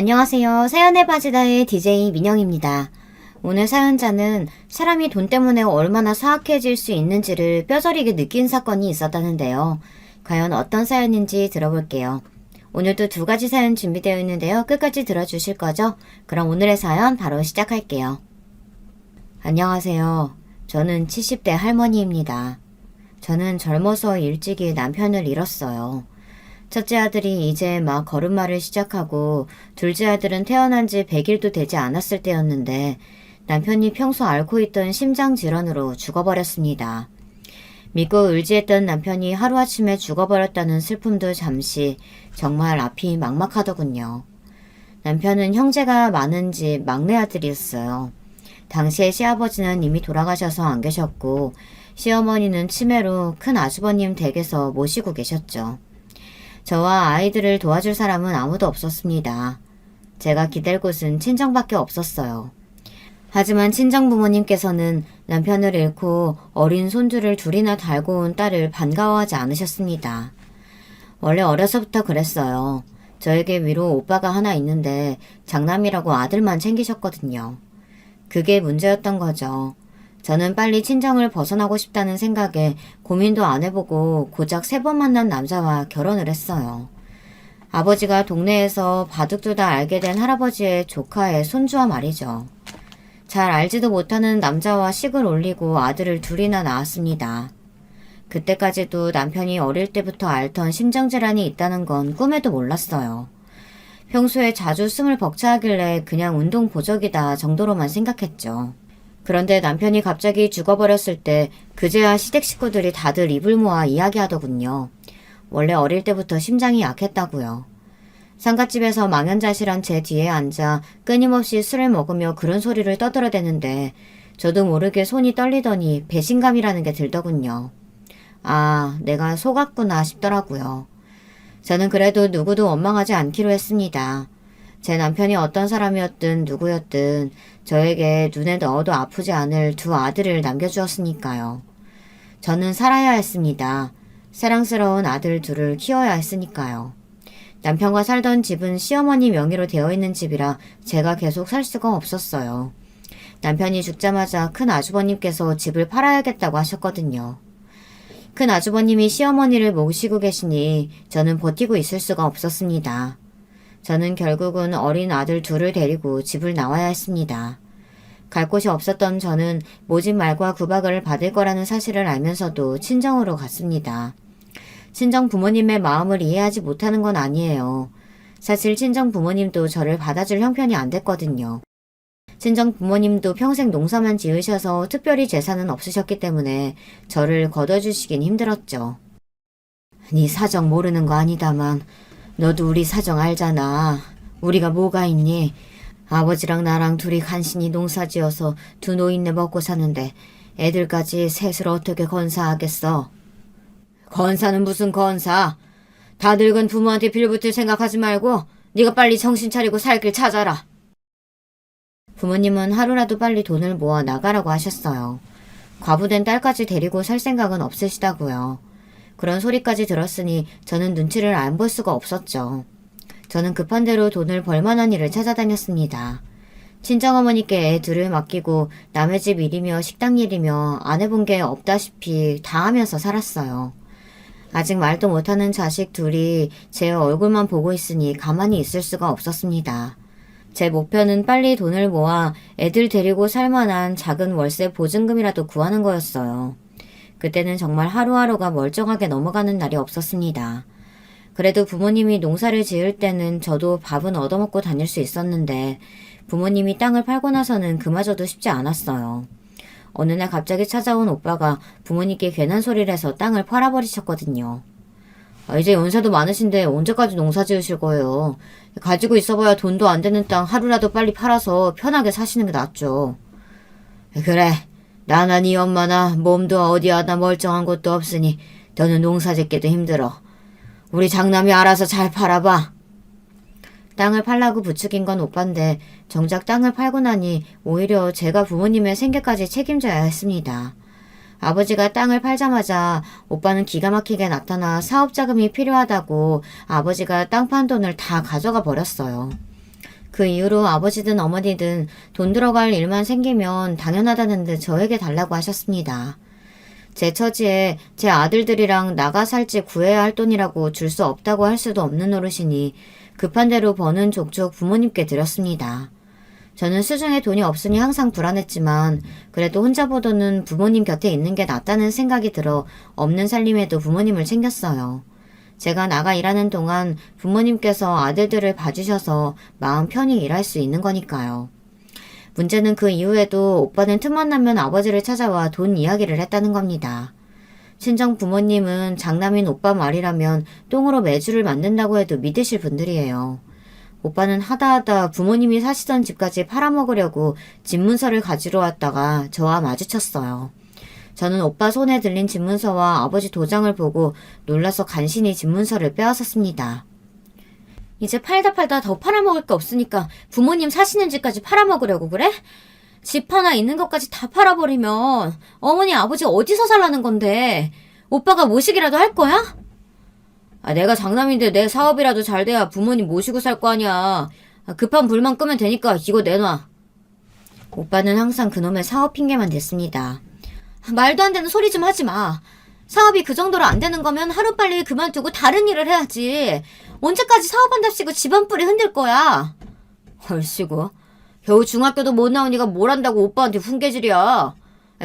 안녕하세요. 사연의 바지다의 DJ 민영입니다. 오늘 사연자는 사람이 돈 때문에 얼마나 사악해질 수 있는지를 뼈저리게 느낀 사건이 있었다는데요. 과연 어떤 사연인지 들어볼게요. 오늘도 두 가지 사연 준비되어 있는데요. 끝까지 들어주실 거죠? 그럼 오늘의 사연 바로 시작할게요. 안녕하세요. 저는 70대 할머니입니다. 저는 젊어서 일찍이 남편을 잃었어요. 첫째 아들이 이제 막 걸음마를 시작하고 둘째 아들은 태어난 지 100일도 되지 않았을 때였는데 남편이 평소 앓고 있던 심장질환으로 죽어버렸습니다. 믿고 의지했던 남편이 하루아침에 죽어버렸다는 슬픔도 잠시 정말 앞이 막막하더군요. 남편은 형제가 많은 집 막내 아들이었어요. 당시에 시아버지는 이미 돌아가셔서 안 계셨고 시어머니는 치매로 큰 아주버님 댁에서 모시고 계셨죠. 저와 아이들을 도와줄 사람은 아무도 없었습니다. 제가 기댈 곳은 친정밖에 없었어요. 하지만 친정 부모님께서는 남편을 잃고 어린 손주를 둘이나 달고 온 딸을 반가워하지 않으셨습니다. 원래 어려서부터 그랬어요. 저에게 위로 오빠가 하나 있는데 장남이라고 아들만 챙기셨거든요. 그게 문제였던 거죠. 저는 빨리 친정을 벗어나고 싶다는 생각에 고민도 안 해보고 고작 3번 만난 남자와 결혼을 했어요. 아버지가 동네에서 바둑 두다 알게 된 할아버지의 조카의 손주와 말이죠. 잘 알지도 못하는 남자와 식을 올리고 아들을 둘이나 낳았습니다. 그때까지도 남편이 어릴 때부터 앓던 심장질환이 있다는 건 꿈에도 몰랐어요. 평소에 자주 숨을 벅차하길래 그냥 운동 보적이다 정도로만 생각했죠. 그런데 남편이 갑자기 죽어버렸을 때 그제야 시댁 식구들이 다들 입을 모아 이야기하더군요. 원래 어릴 때부터 심장이 약했다고요. 상갓집에서 망연자실한 제 뒤에 앉아 끊임없이 술을 먹으며 그런 소리를 떠들어대는데 저도 모르게 손이 떨리더니 배신감이라는 게 들더군요. 아, 내가 속았구나 싶더라고요. 저는 그래도 누구도 원망하지 않기로 했습니다. 제 남편이 어떤 사람이었든 누구였든 저에게 눈에 넣어도 아프지 않을 두 아들을 남겨주었으니까요. 저는 살아야 했습니다. 사랑스러운 아들 둘을 키워야 했으니까요. 남편과 살던 집은 시어머니 명의로 되어 있는 집이라 제가 계속 살 수가 없었어요. 남편이 죽자마자 큰 아주버님께서 집을 팔아야겠다고 하셨거든요. 큰 아주버님이 시어머니를 모시고 계시니 저는 버티고 있을 수가 없었습니다. 저는 결국은 어린 아들 둘을 데리고 집을 나와야 했습니다. 갈 곳이 없었던 저는 모진 말과 구박을 받을 거라는 사실을 알면서도 친정으로 갔습니다. 친정 부모님의 마음을 이해하지 못하는 건 아니에요. 사실 친정 부모님도 저를 받아줄 형편이 안 됐거든요. 친정 부모님도 평생 농사만 지으셔서 특별히 재산은 없으셨기 때문에 저를 거둬주시긴 힘들었죠. 네 사정 모르는 거 아니다만 너도 우리 사정 알잖아. 우리가 뭐가 있니? 아버지랑 나랑 둘이 간신히 농사지어서 두 노인네 먹고 사는데 애들까지 셋을 어떻게 건사하겠어? 건사는 무슨 건사? 다 늙은 부모한테 빌붙을 생각하지 말고 네가 빨리 정신 차리고 살 길 찾아라. 부모님은 하루라도 빨리 돈을 모아 나가라고 하셨어요. 과부된 딸까지 데리고 살 생각은 없으시다고요. 그런 소리까지 들었으니 저는 눈치를 안 볼 수가 없었죠. 저는 급한 대로 돈을 벌만한 일을 찾아다녔습니다. 친정어머니께 애 둘을 맡기고 남의 집 일이며 식당 일이며 안 해본 게 없다시피 다 하면서 살았어요. 아직 말도 못하는 자식 둘이 제 얼굴만 보고 있으니 가만히 있을 수가 없었습니다. 제 목표는 빨리 돈을 모아 애들 데리고 살만한 작은 월세 보증금이라도 구하는 거였어요. 그때는 정말 하루하루가 멀쩡하게 넘어가는 날이 없었습니다. 그래도 부모님이 농사를 지을 때는 저도 밥은 얻어먹고 다닐 수 있었는데 부모님이 땅을 팔고 나서는 그마저도 쉽지 않았어요. 어느 날 갑자기 찾아온 오빠가 부모님께 괜한 소리를 해서 땅을 팔아버리셨거든요. 이제 연세도 많으신데 언제까지 농사 지으실 거예요. 가지고 있어봐야 돈도 안 되는 땅 하루라도 빨리 팔아서 편하게 사시는 게 낫죠. 그래. 나나 네 엄마나 몸도 어디 하나 멀쩡한 것도 없으니 너는 농사 짓기도 힘들어. 우리 장남이 알아서 잘 팔아봐. 땅을 팔라고 부추긴 건 오빠인데 정작 땅을 팔고 나니 오히려 제가 부모님의 생계까지 책임져야 했습니다. 아버지가 땅을 팔자마자 오빠는 기가 막히게 나타나 사업 자금이 필요하다고 아버지가 땅 판 돈을 다 가져가 버렸어요. 그 이후로 아버지든 어머니든 돈 들어갈 일만 생기면 당연하다는 듯 저에게 달라고 하셨습니다. 제 처지에 제 아들들이랑 나가 살지 구해야 할 돈이라고 줄 수 없다고 할 수도 없는 노릇이니 급한 대로 버는 족족 부모님께 드렸습니다. 저는 수중에 돈이 없으니 항상 불안했지만 그래도 혼자 보더는 부모님 곁에 있는 게 낫다는 생각이 들어 없는 살림에도 부모님을 챙겼어요. 제가 나가 일하는 동안 부모님께서 아들들을 봐주셔서 마음 편히 일할 수 있는 거니까요. 문제는 그 이후에도 오빠는 틈만 나면 아버지를 찾아와 돈 이야기를 했다는 겁니다. 친정 부모님은 장남인 오빠 말이라면 똥으로 매주를 만든다고 해도 믿으실 분들이에요. 오빠는 하다하다 부모님이 사시던 집까지 팔아먹으려고 집문서를 가지러 왔다가 저와 마주쳤어요. 저는 오빠 손에 들린 집문서와 아버지 도장을 보고 놀라서 간신히 집문서를 빼앗았습니다. 이제 팔다 더 팔아먹을 게 없으니까 부모님 사시는 집까지 팔아먹으려고 그래? 집 하나 있는 것까지 다 팔아버리면 어머니 아버지 어디서 살라는 건데 오빠가 모시기라도 할 거야? 내가 장남인데 내 사업이라도 잘 돼야 부모님 모시고 살 거 아니야. 급한 불만 끄면 되니까 이거 내놔. 오빠는 항상 그놈의 사업 핑계만 댔습니다. 말도 안 되는 소리 좀 하지 마. 사업이 그 정도로 안 되는 거면 하루빨리 그만두고 다른 일을 해야지. 언제까지 사업한답시고 집안뿌리 흔들 거야. 헐씨구. 겨우 중학교도 못 나오니까 뭘 한다고 오빠한테 훈계질이야.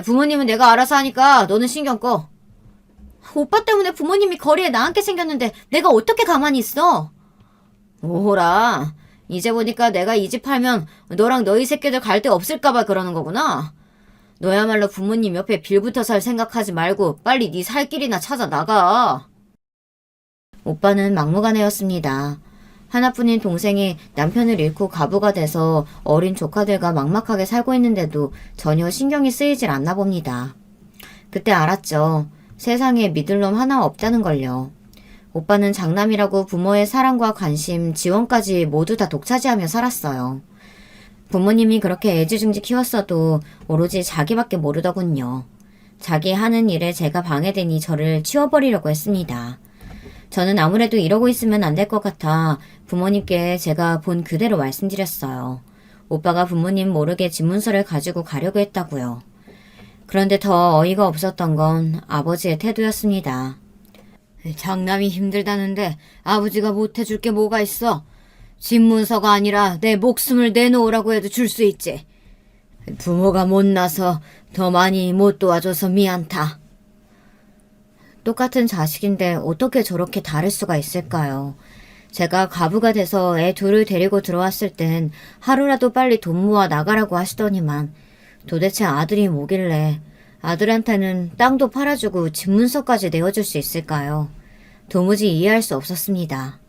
부모님은 내가 알아서 하니까 너는 신경 꺼. 오빠 때문에 부모님이 거리에 나앉게 생겼는데 내가 어떻게 가만히 있어? 오호라. 이제 보니까 내가 이 집 팔면 너랑 너희 새끼들 갈 데 없을까봐 그러는 거구나. 너야말로 부모님 옆에 빌붙어 살 생각하지 말고 빨리 네 살 길이나 찾아 나가. 오빠는 막무가내였습니다. 하나뿐인 동생이 남편을 잃고 가부가 돼서 어린 조카들과 막막하게 살고 있는데도 전혀 신경이 쓰이질 않나 봅니다. 그때 알았죠. 세상에 믿을 놈 하나 없다는 걸요. 오빠는 장남이라고 부모의 사랑과 관심, 지원까지 모두 다 독차지하며 살았어요. 부모님이 그렇게 애지중지 키웠어도 오로지 자기밖에 모르더군요. 자기 하는 일에 제가 방해되니 저를 치워버리려고 했습니다. 저는 아무래도 이러고 있으면 안 될 것 같아 부모님께 제가 본 그대로 말씀드렸어요. 오빠가 부모님 모르게 집문서를 가지고 가려고 했다고요. 그런데 더 어이가 없었던 건 아버지의 태도였습니다. 장남이 힘들다는데 아버지가 못해줄 게 뭐가 있어? 집문서가 아니라 내 목숨을 내놓으라고 해도 줄 수 있지. 부모가 못나서 더 많이 못 도와줘서 미안타. 똑같은 자식인데 어떻게 저렇게 다를 수가 있을까요? 제가 가부가 돼서 애 둘을 데리고 들어왔을 땐 하루라도 빨리 돈 모아 나가라고 하시더니만 도대체 아들이 뭐길래 아들한테는 땅도 팔아주고 집문서까지 내어줄 수 있을까요? 도무지 이해할 수 없었습니다.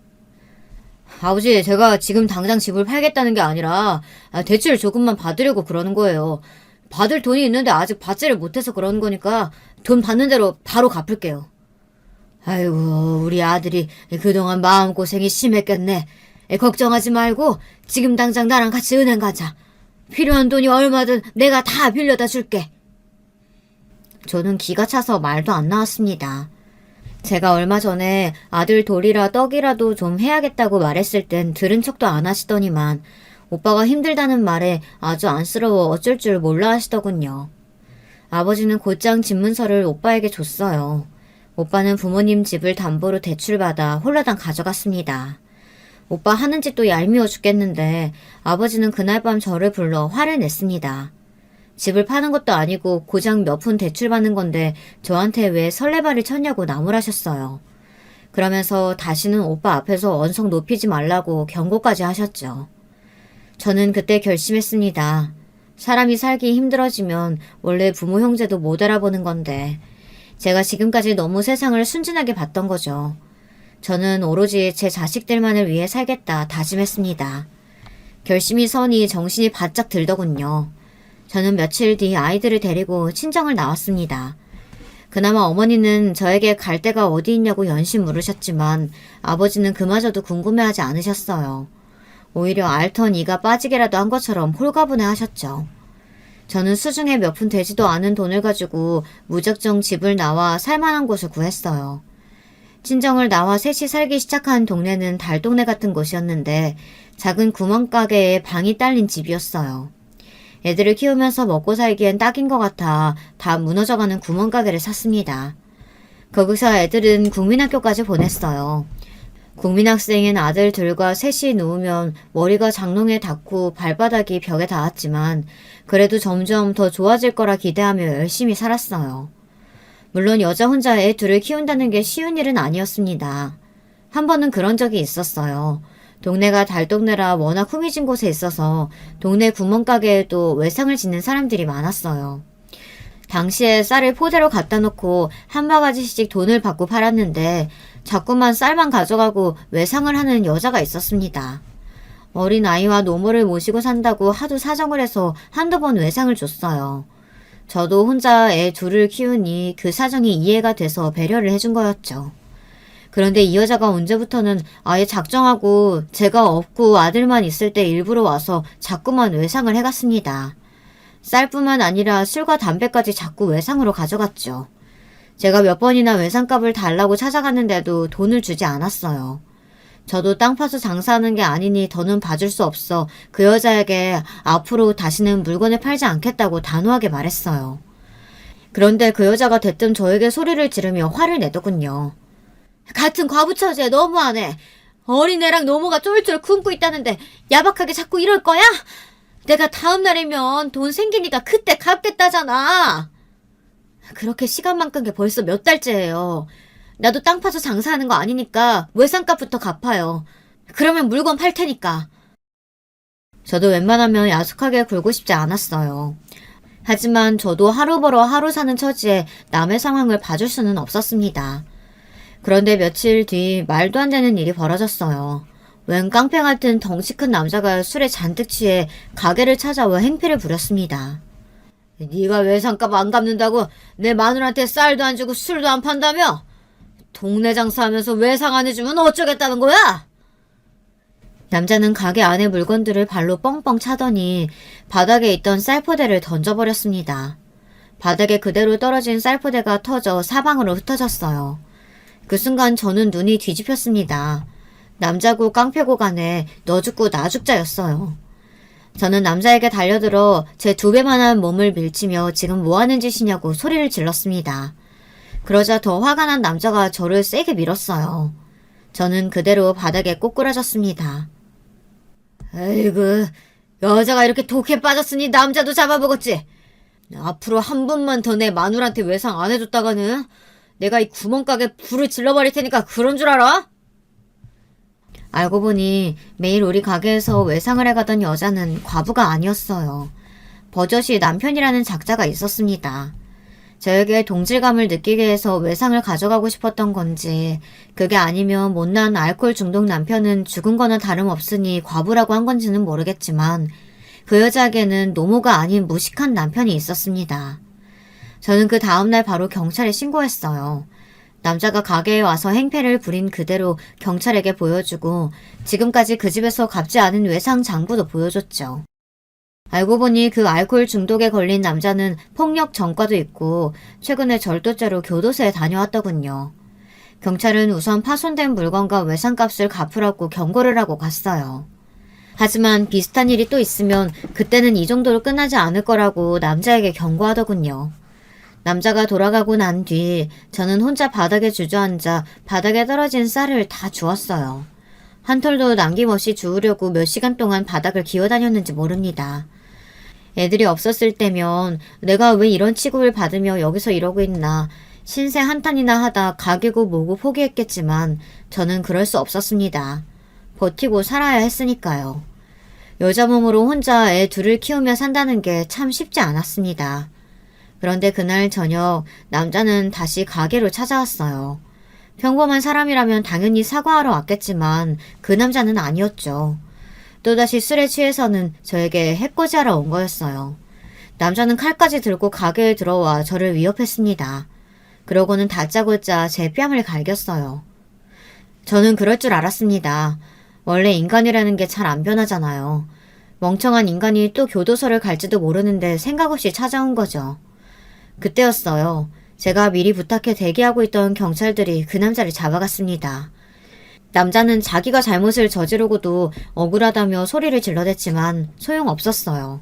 아버지, 제가 지금 당장 집을 팔겠다는 게 아니라 대출 조금만 받으려고 그러는 거예요. 받을 돈이 있는데 아직 받지를 못해서 그러는 거니까 돈 받는 대로 바로 갚을게요. 아이고, 우리 아들이 그동안 마음고생이 심했겠네. 걱정하지 말고 지금 당장 나랑 같이 은행 가자. 필요한 돈이 얼마든 내가 다 빌려다 줄게. 저는 기가 차서 말도 안 나왔습니다. 제가 얼마 전에 아들 돌이라 떡이라도 좀 해야겠다고 말했을 땐 들은 척도 안 하시더니만 오빠가 힘들다는 말에 아주 안쓰러워 어쩔 줄 몰라 하시더군요. 아버지는 곧장 집문서를 오빠에게 줬어요. 오빠는 부모님 집을 담보로 대출받아 홀라당 가져갔습니다. 오빠 하는 짓도 얄미워 죽겠는데 아버지는 그날 밤 저를 불러 화를 냈습니다. 집을 파는 것도 아니고 고작 몇 푼 대출받는 건데 저한테 왜 설레발을 쳤냐고 나무라셨어요. 그러면서 다시는 오빠 앞에서 언성 높이지 말라고 경고까지 하셨죠. 저는 그때 결심했습니다. 사람이 살기 힘들어지면 원래 부모 형제도 못 알아보는 건데 제가 지금까지 너무 세상을 순진하게 봤던 거죠. 저는 오로지 제 자식들만을 위해 살겠다 다짐했습니다. 결심이 서니 정신이 바짝 들더군요. 저는 며칠 뒤 아이들을 데리고 친정을 나왔습니다. 그나마 어머니는 저에게 갈 데가 어디 있냐고 연신 물으셨지만 아버지는 그마저도 궁금해하지 않으셨어요. 오히려 앓던 이가 빠지게라도 한 것처럼 홀가분해 하셨죠. 저는 수중에 몇 푼 되지도 않은 돈을 가지고 무작정 집을 나와 살만한 곳을 구했어요. 친정을 나와 셋이 살기 시작한 동네는 달동네 같은 곳이었는데 작은 구멍가게에 방이 딸린 집이었어요. 애들을 키우면서 먹고 살기엔 딱인 것 같아 다 무너져가는 구멍가게를 샀습니다. 거기서 애들은 국민학교까지 보냈어요. 국민학생인 아들 둘과 셋이 누우면 머리가 장롱에 닿고 발바닥이 벽에 닿았지만 그래도 점점 더 좋아질 거라 기대하며 열심히 살았어요. 물론 여자 혼자 애 둘을 키운다는 게 쉬운 일은 아니었습니다. 한 번은 그런 적이 있었어요. 동네가 달동네라 워낙 후미진 곳에 있어서 동네 구멍가게에도 외상을 짓는 사람들이 많았어요. 당시에 쌀을 포대로 갖다 놓고 한 바가지씩 돈을 받고 팔았는데 자꾸만 쌀만 가져가고 외상을 하는 여자가 있었습니다. 어린 아이와 노모를 모시고 산다고 하도 사정을 해서 한두 번 외상을 줬어요. 저도 혼자 애 둘을 키우니 그 사정이 이해가 돼서 배려를 해준 거였죠. 그런데 이 여자가 언제부터는 아예 작정하고 제가 없고 아들만 있을 때 일부러 와서 자꾸만 외상을 해갔습니다. 쌀뿐만 아니라 술과 담배까지 자꾸 외상으로 가져갔죠. 제가 몇 번이나 외상값을 달라고 찾아갔는데도 돈을 주지 않았어요. 저도 땅 파서 장사하는 게 아니니 더는 봐줄 수 없어 그 여자에게 앞으로 다시는 물건을 팔지 않겠다고 단호하게 말했어요. 그런데 그 여자가 대뜸 저에게 소리를 지르며 화를 내더군요. 같은 과부 처지에 너무하네. 어린애랑 노모가 쫄쫄 굶고 있다는데 야박하게 자꾸 이럴 거야? 내가 다음 날이면 돈 생기니까 그때 갚겠다잖아. 그렇게 시간만 끈 게 벌써 몇 달째예요. 나도 땅 파서 장사하는 거 아니니까 외상값부터 갚아요. 그러면 물건 팔 테니까. 저도 웬만하면 야속하게 굴고 싶지 않았어요. 하지만 저도 하루 벌어 하루 사는 처지에 남의 상황을 봐줄 수는 없었습니다. 그런데 며칠 뒤 말도 안 되는 일이 벌어졌어요. 웬 깡패 같은 덩치 큰 남자가 술에 잔뜩 취해 가게를 찾아와 행패를 부렸습니다. 네가 외상값 안 갚는다고 내 마누라한테 쌀도 안 주고 술도 안 판다며? 동네 장사하면서 외상 안 해주면 어쩌겠다는 거야? 남자는 가게 안의 물건들을 발로 뻥뻥 차더니 바닥에 있던 쌀포대를 던져버렸습니다. 바닥에 그대로 떨어진 쌀포대가 터져 사방으로 흩어졌어요. 그 순간 저는 눈이 뒤집혔습니다. 남자고 깡패고 간에 너 죽고 나 죽자였어요. 저는 남자에게 달려들어 제 2배만한 몸을 밀치며 지금 뭐하는 짓이냐고 소리를 질렀습니다. 그러자 더 화가 난 남자가 저를 세게 밀었어요. 저는 그대로 바닥에 꼬꾸라졌습니다. 에이구, 여자가 이렇게 독해 빠졌으니 남자도 잡아먹었지. 앞으로 한 번만 더 내 마누라한테 외상 안 해줬다가는 내가 이 구멍가게 불을 질러버릴 테니까 그런 줄 알아? 알고 보니 매일 우리 가게에서 외상을 해가던 여자는 과부가 아니었어요. 버젓이 남편이라는 작자가 있었습니다. 저에게 동질감을 느끼게 해서 외상을 가져가고 싶었던 건지 그게 아니면 못난 알코올 중독 남편은 죽은 거나 다름없으니 과부라고 한 건지는 모르겠지만 그 여자에게는 노모가 아닌 무식한 남편이 있었습니다. 저는 그 다음날 바로 경찰에 신고했어요. 남자가 가게에 와서 행패를 부린 그대로 경찰에게 보여주고 지금까지 그 집에서 갚지 않은 외상 장부도 보여줬죠. 알고 보니 그 알코올 중독에 걸린 남자는 폭력 전과도 있고 최근에 절도죄로 교도소에 다녀왔더군요. 경찰은 우선 파손된 물건과 외상값을 갚으라고 경고를 하고 갔어요. 하지만 비슷한 일이 또 있으면 그때는 이 정도로 끝나지 않을 거라고 남자에게 경고하더군요. 남자가 돌아가고 난 뒤 저는 혼자 바닥에 주저앉아 바닥에 떨어진 쌀을 다 주웠어요. 한 톨도 남김없이 주우려고 몇 시간 동안 바닥을 기어다녔는지 모릅니다. 애들이 없었을 때면 내가 왜 이런 취급을 받으며 여기서 이러고 있나 신세 한탄이나 하다 가게고 뭐고 포기했겠지만 저는 그럴 수 없었습니다. 버티고 살아야 했으니까요. 여자 몸으로 혼자 애 둘을 키우며 산다는 게 참 쉽지 않았습니다. 그런데 그날 저녁 남자는 다시 가게로 찾아왔어요. 평범한 사람이라면 당연히 사과하러 왔겠지만 그 남자는 아니었죠. 또다시 술에 취해서는 저에게 해코지하러 온 거였어요. 남자는 칼까지 들고 가게에 들어와 저를 위협했습니다. 그러고는 다짜고짜 제 뺨을 갈겼어요. 저는 그럴 줄 알았습니다. 원래 인간이라는 게 잘 안 변하잖아요. 멍청한 인간이 또 교도소를 갈지도 모르는데 생각 없이 찾아온 거죠. 그때였어요. 제가 미리 부탁해 대기하고 있던 경찰들이 그 남자를 잡아갔습니다. 남자는 자기가 잘못을 저지르고도 억울하다며 소리를 질러댔지만 소용없었어요.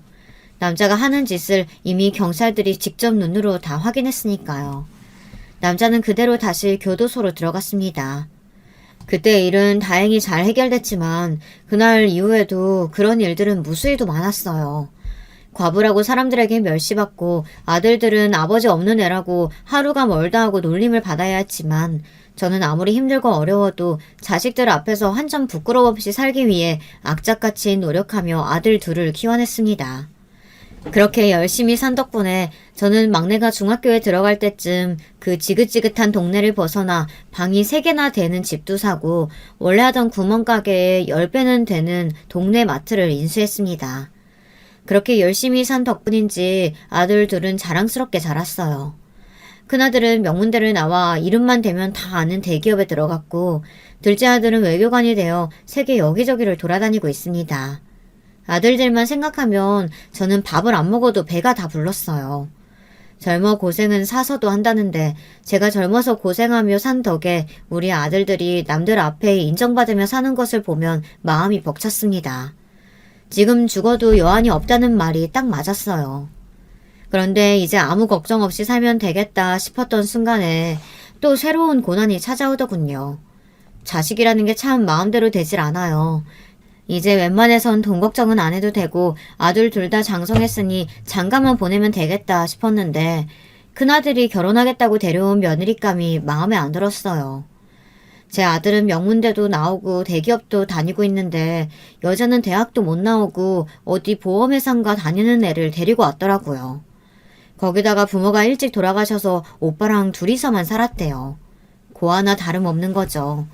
남자가 하는 짓을 이미 경찰들이 직접 눈으로 다 확인했으니까요. 남자는 그대로 다시 교도소로 들어갔습니다. 그때 일은 다행히 잘 해결됐지만 그날 이후에도 그런 일들은 무수히도 많았어요. 과부라고 사람들에게 멸시받고 아들들은 아버지 없는 애라고 하루가 멀다 하고 놀림을 받아야 했지만 저는 아무리 힘들고 어려워도 자식들 앞에서 한 점 부끄러움 없이 살기 위해 악착같이 노력하며 아들 둘을 키워냈습니다. 그렇게 열심히 산 덕분에 저는 막내가 중학교에 들어갈 때쯤 그 지긋지긋한 동네를 벗어나 방이 3개나 되는 집도 사고 원래 하던 구멍가게에 10배는 되는 동네 마트를 인수했습니다. 그렇게 열심히 산 덕분인지 아들 둘은 자랑스럽게 자랐어요. 큰아들은 명문대를 나와 이름만 대면 다 아는 대기업에 들어갔고 둘째 아들은 외교관이 되어 세계 여기저기를 돌아다니고 있습니다. 아들들만 생각하면 저는 밥을 안 먹어도 배가 다 불렀어요. 젊어 고생은 사서도 한다는데 제가 젊어서 고생하며 산 덕에 우리 아들들이 남들 앞에 인정받으며 사는 것을 보면 마음이 벅찼습니다. 지금 죽어도 여한이 없다는 말이 딱 맞았어요. 그런데 이제 아무 걱정 없이 살면 되겠다 싶었던 순간에 또 새로운 고난이 찾아오더군요. 자식이라는 게 참 마음대로 되질 않아요. 이제 웬만해선 돈 걱정은 안 해도 되고 아들 둘 다 장성했으니 장가만 보내면 되겠다 싶었는데 큰아들이 결혼하겠다고 데려온 며느리감이 마음에 안 들었어요. 제 아들은 명문대도 나오고 대기업도 다니고 있는데 여자는 대학도 못 나오고 어디 보험회사인가 다니는 애를 데리고 왔더라고요. 거기다가 부모가 일찍 돌아가셔서 오빠랑 둘이서만 살았대요. 고아나 다름없는 거죠.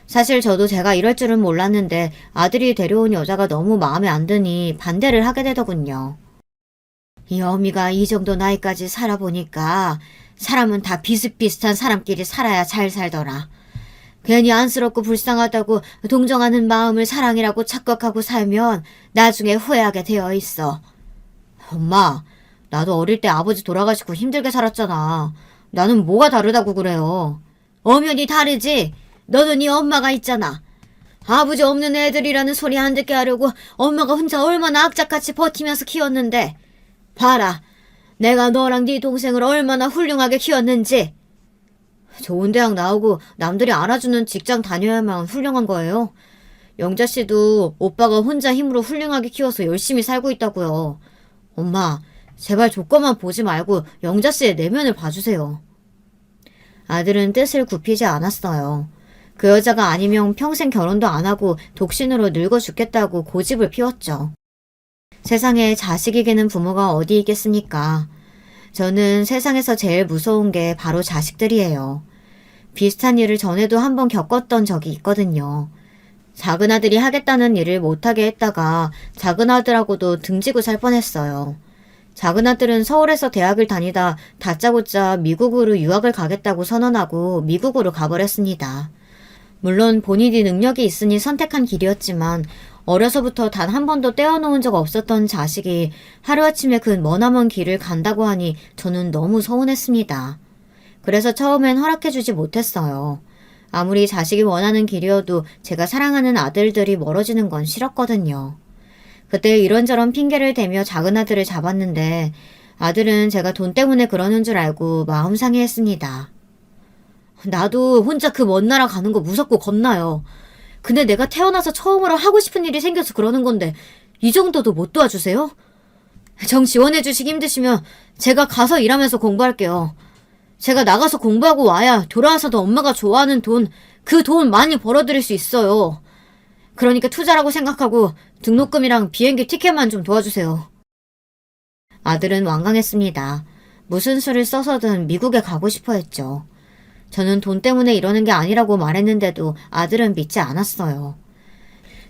사실 저도 제가 이럴 줄은 몰랐는데 아들이 데려온 여자가 너무 마음에 안 드니 반대를 하게 되더군요. 이 어미가 이 정도 나이까지 살아보니까 사람은 다 비슷비슷한 사람끼리 살아야 잘 살더라. 괜히 안쓰럽고 불쌍하다고 동정하는 마음을 사랑이라고 착각하고 살면 나중에 후회하게 되어 있어. 엄마, 나도 어릴 때 아버지 돌아가시고 힘들게 살았잖아. 나는 뭐가 다르다고 그래요. 엄연히 다르지? 너는 네 엄마가 있잖아. 아버지 없는 애들이라는 소리 안 듣게 하려고 엄마가 혼자 얼마나 악착같이 버티면서 키웠는데. 봐라, 내가 너랑 네 동생을 얼마나 훌륭하게 키웠는지. 좋은 대학 나오고 남들이 알아주는 직장 다녀야만 훌륭한 거예요. 영자 씨도 오빠가 혼자 힘으로 훌륭하게 키워서 열심히 살고 있다고요. 엄마, 제발 조건만 보지 말고 영자 씨의 내면을 봐주세요. 아들은 뜻을 굽히지 않았어요. 그 여자가 아니면 평생 결혼도 안 하고 독신으로 늙어 죽겠다고 고집을 피웠죠. 세상에 자식이 계는 부모가 어디 있겠습니까? 저는 세상에서 제일 무서운 게 바로 자식들이에요. 비슷한 일을 전에도 한번 겪었던 적이 있거든요. 작은 아들이 하겠다는 일을 못하게 했다가 작은 아들하고도 등지고 살 뻔했어요. 작은 아들은 서울에서 대학을 다니다 다짜고짜 미국으로 유학을 가겠다고 선언하고 미국으로 가버렸습니다. 물론 본인이 능력이 있으니 선택한 길이었지만 어려서부터 단 한 번도 떼어놓은 적 없었던 자식이 하루아침에 그 머나먼 길을 간다고 하니 저는 너무 서운했습니다. 그래서 처음엔 허락해주지 못했어요. 아무리 자식이 원하는 길이어도 제가 사랑하는 아들들이 멀어지는 건 싫었거든요. 그때 이런저런 핑계를 대며 작은 아들을 잡았는데 아들은 제가 돈 때문에 그러는 줄 알고 마음 상해했습니다. 나도 혼자 그 먼 나라 가는 거 무섭고 겁나요. 근데 내가 태어나서 처음으로 하고 싶은 일이 생겨서 그러는 건데 이 정도도 못 도와주세요? 정 지원해주시기 힘드시면 제가 가서 일하면서 공부할게요. 제가 나가서 공부하고 와야 돌아와서도 엄마가 좋아하는 돈, 그 돈 많이 벌어들일 수 있어요. 그러니까 투자라고 생각하고 등록금이랑 비행기 티켓만 좀 도와주세요. 아들은 완강했습니다. 무슨 수를 써서든 미국에 가고 싶어 했죠. 저는 돈 때문에 이러는 게 아니라고 말했는데도 아들은 믿지 않았어요.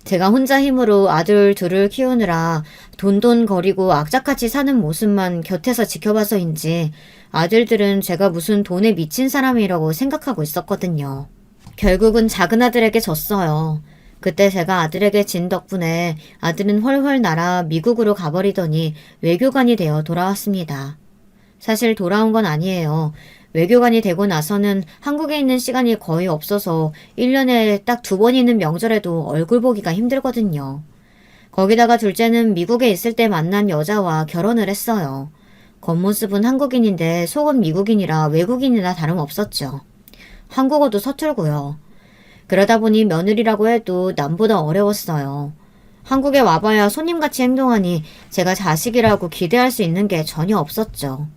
제가 혼자 힘으로 아들 둘을 키우느라 돈돈거리고 악착같이 사는 모습만 곁에서 지켜봐서인지 아들들은 제가 무슨 돈에 미친 사람이라고 생각하고 있었거든요. 결국은 작은 아들에게 졌어요. 그때 제가 아들에게 진 덕분에 아들은 훨훨 날아 미국으로 가버리더니 외교관이 되어 돌아왔습니다. 사실 돌아온 건 아니에요. 외교관이 되고 나서는 한국에 있는 시간이 거의 없어서 1년에 딱 2번 있는 명절에도 얼굴 보기가 힘들거든요. 거기다가 둘째는 미국에 있을 때 만난 여자와 결혼을 했어요. 겉모습은 한국인인데 속은 미국인이라 외국인이나 다름없었죠. 한국어도 서툴고요. 그러다 보니 며느리라고 해도 남보다 어려웠어요. 한국에 와봐야 손님같이 행동하니 제가 자식이라고 기대할 수 있는 게 전혀 없었죠.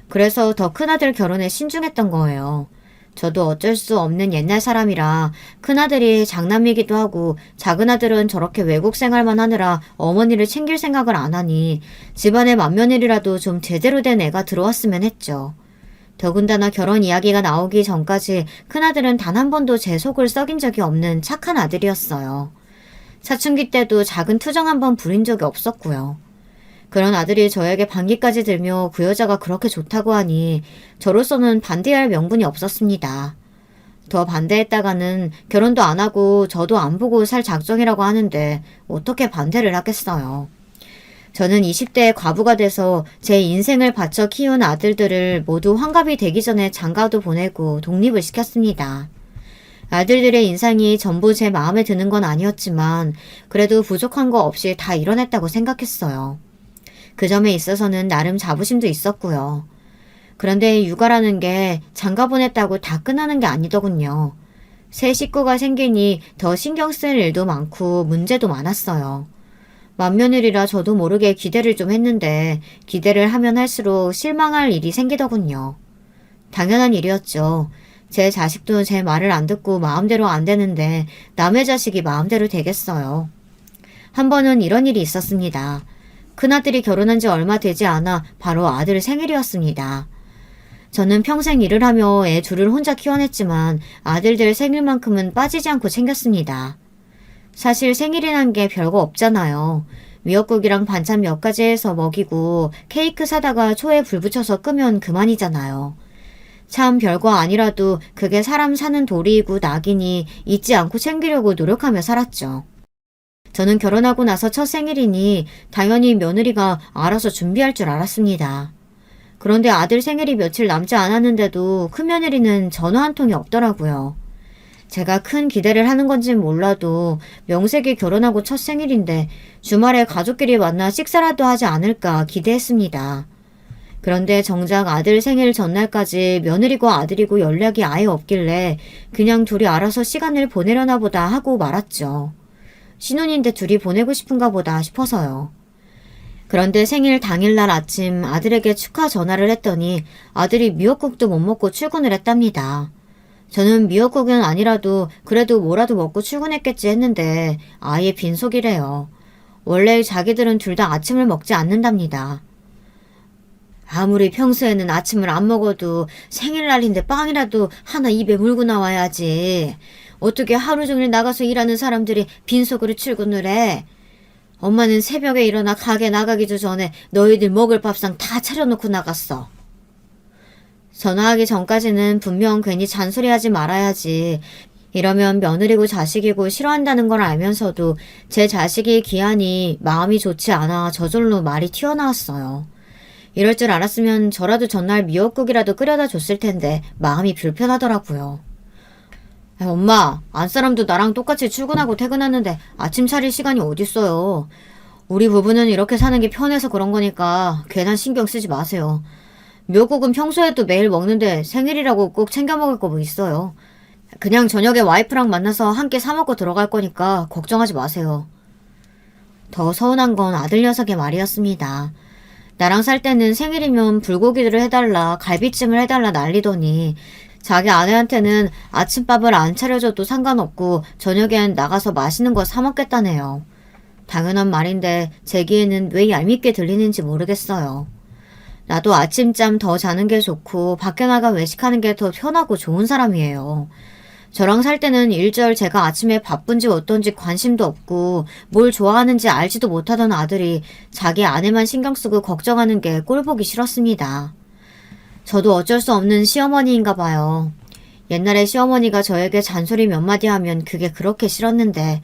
그래서 더 큰아들 결혼에 신중했던 거예요. 저도 어쩔 수 없는 옛날 사람이라 큰아들이 장남이기도 하고 작은아들은 저렇게 외국 생활만 하느라 어머니를 챙길 생각을 안 하니 집안에 맏며느리라도 좀 제대로 된 애가 들어왔으면 했죠. 더군다나 결혼 이야기가 나오기 전까지 큰아들은 단 한 번도 제 속을 썩인 적이 없는 착한 아들이었어요. 사춘기 때도 작은 투정 한 번 부린 적이 없었고요. 그런 아들이 저에게 반기까지 들며 그 여자가 그렇게 좋다고 하니 저로서는 반대할 명분이 없었습니다. 더 반대했다가는 결혼도 안 하고 저도 안 보고 살 작정이라고 하는데 어떻게 반대를 하겠어요. 저는 20대에 과부가 돼서 제 인생을 바쳐 키운 아들들을 모두 환갑이 되기 전에 장가도 보내고 독립을 시켰습니다. 아들들의 인상이 전부 제 마음에 드는 건 아니었지만 그래도 부족한 거 없이 다 이뤄냈다고 생각했어요. 그 점에 있어서는 나름 자부심도 있었고요. 그런데 육아라는 게 장가 보냈다고 다 끝나는 게 아니더군요. 새 식구가 생기니 더 신경 쓸 일도 많고 문제도 많았어요. 맏며느리라 저도 모르게 기대를 좀 했는데 기대를 하면 할수록 실망할 일이 생기더군요. 당연한 일이었죠. 제 자식도 제 말을 안 듣고 마음대로 안 되는데 남의 자식이 마음대로 되겠어요. 한 번은 이런 일이 있었습니다. 큰아들이 결혼한 지 얼마 되지 않아 바로 아들 생일이었습니다. 저는 평생 일을 하며 애 둘을 혼자 키워냈지만 아들들 생일만큼은 빠지지 않고 챙겼습니다. 사실 생일이란 게 별거 없잖아요. 미역국이랑 반찬 몇 가지 해서 먹이고 케이크 사다가 초에 불 붙여서 끄면 그만이잖아요. 참 별거 아니라도 그게 사람 사는 도리이고 낙이니 잊지 않고 챙기려고 노력하며 살았죠. 저는 결혼하고 나서 첫 생일이니 당연히 며느리가 알아서 준비할 줄 알았습니다. 그런데 아들 생일이 며칠 남지 않았는데도 큰며느리는 전화 한 통이 없더라고요. 제가 큰 기대를 하는 건진 몰라도 명색이 결혼하고 첫 생일인데 주말에 가족끼리 만나 식사라도 하지 않을까 기대했습니다. 그런데 정작 아들 생일 전날까지 며느리고 아들이고 연락이 아예 없길래 그냥 둘이 알아서 시간을 보내려나 보다 하고 말았죠. 신혼인데 둘이 보내고 싶은가 보다 싶어서요. 그런데 생일 당일날 아침 아들에게 축하 전화를 했더니 아들이 미역국도 못 먹고 출근을 했답니다. 저는 미역국은 아니라도 그래도 뭐라도 먹고 출근했겠지 했는데 아예 빈속이래요. 원래 자기들은 둘 다 아침을 먹지 않는답니다. 아무리 평소에는 아침을 안 먹어도 생일날인데 빵이라도 하나 입에 물고 나와야지. 어떻게 하루 종일 나가서 일하는 사람들이 빈속으로 출근을 해? 엄마는 새벽에 일어나 가게 나가기도 전에 너희들 먹을 밥상 다 차려놓고 나갔어. 전화하기 전까지는 분명 괜히 잔소리하지 말아야지. 이러면 며느리고 자식이고 싫어한다는 걸 알면서도 제 자식이 기하니 마음이 좋지 않아 저절로 말이 튀어나왔어요. 이럴 줄 알았으면 저라도 전날 미역국이라도 끓여다 줬을 텐데 마음이 불편하더라고요. 엄마, 안사람도 나랑 똑같이 출근하고 퇴근하는데 아침 차릴 시간이 어딨어요. 우리 부부는 이렇게 사는 게 편해서 그런 거니까 괜한 신경 쓰지 마세요. 미역국은 평소에도 매일 먹는데 생일이라고 꼭 챙겨 먹을 거 뭐 있어요. 그냥 저녁에 와이프랑 만나서 함께 사 먹고 들어갈 거니까 걱정하지 마세요. 더 서운한 건 아들 녀석의 말이었습니다. 나랑 살 때는 생일이면 불고기를 해달라, 갈비찜을 해달라 난리더니 자기 아내한테는 아침밥을 안 차려줘도 상관없고 저녁엔 나가서 맛있는 거 사 먹겠다네요. 당연한 말인데 제 귀에는 왜 얄밉게 들리는지 모르겠어요. 나도 아침잠 더 자는 게 좋고 밖에 나가 외식하는 게 더 편하고 좋은 사람이에요. 저랑 살 때는 일절 제가 아침에 바쁜지 어떤지 관심도 없고 뭘 좋아하는지 알지도 못하던 아들이 자기 아내만 신경 쓰고 걱정하는 게 꼴보기 싫었습니다. 저도 어쩔 수 없는 시어머니인가 봐요. 옛날에 시어머니가 저에게 잔소리 몇 마디 하면 그게 그렇게 싫었는데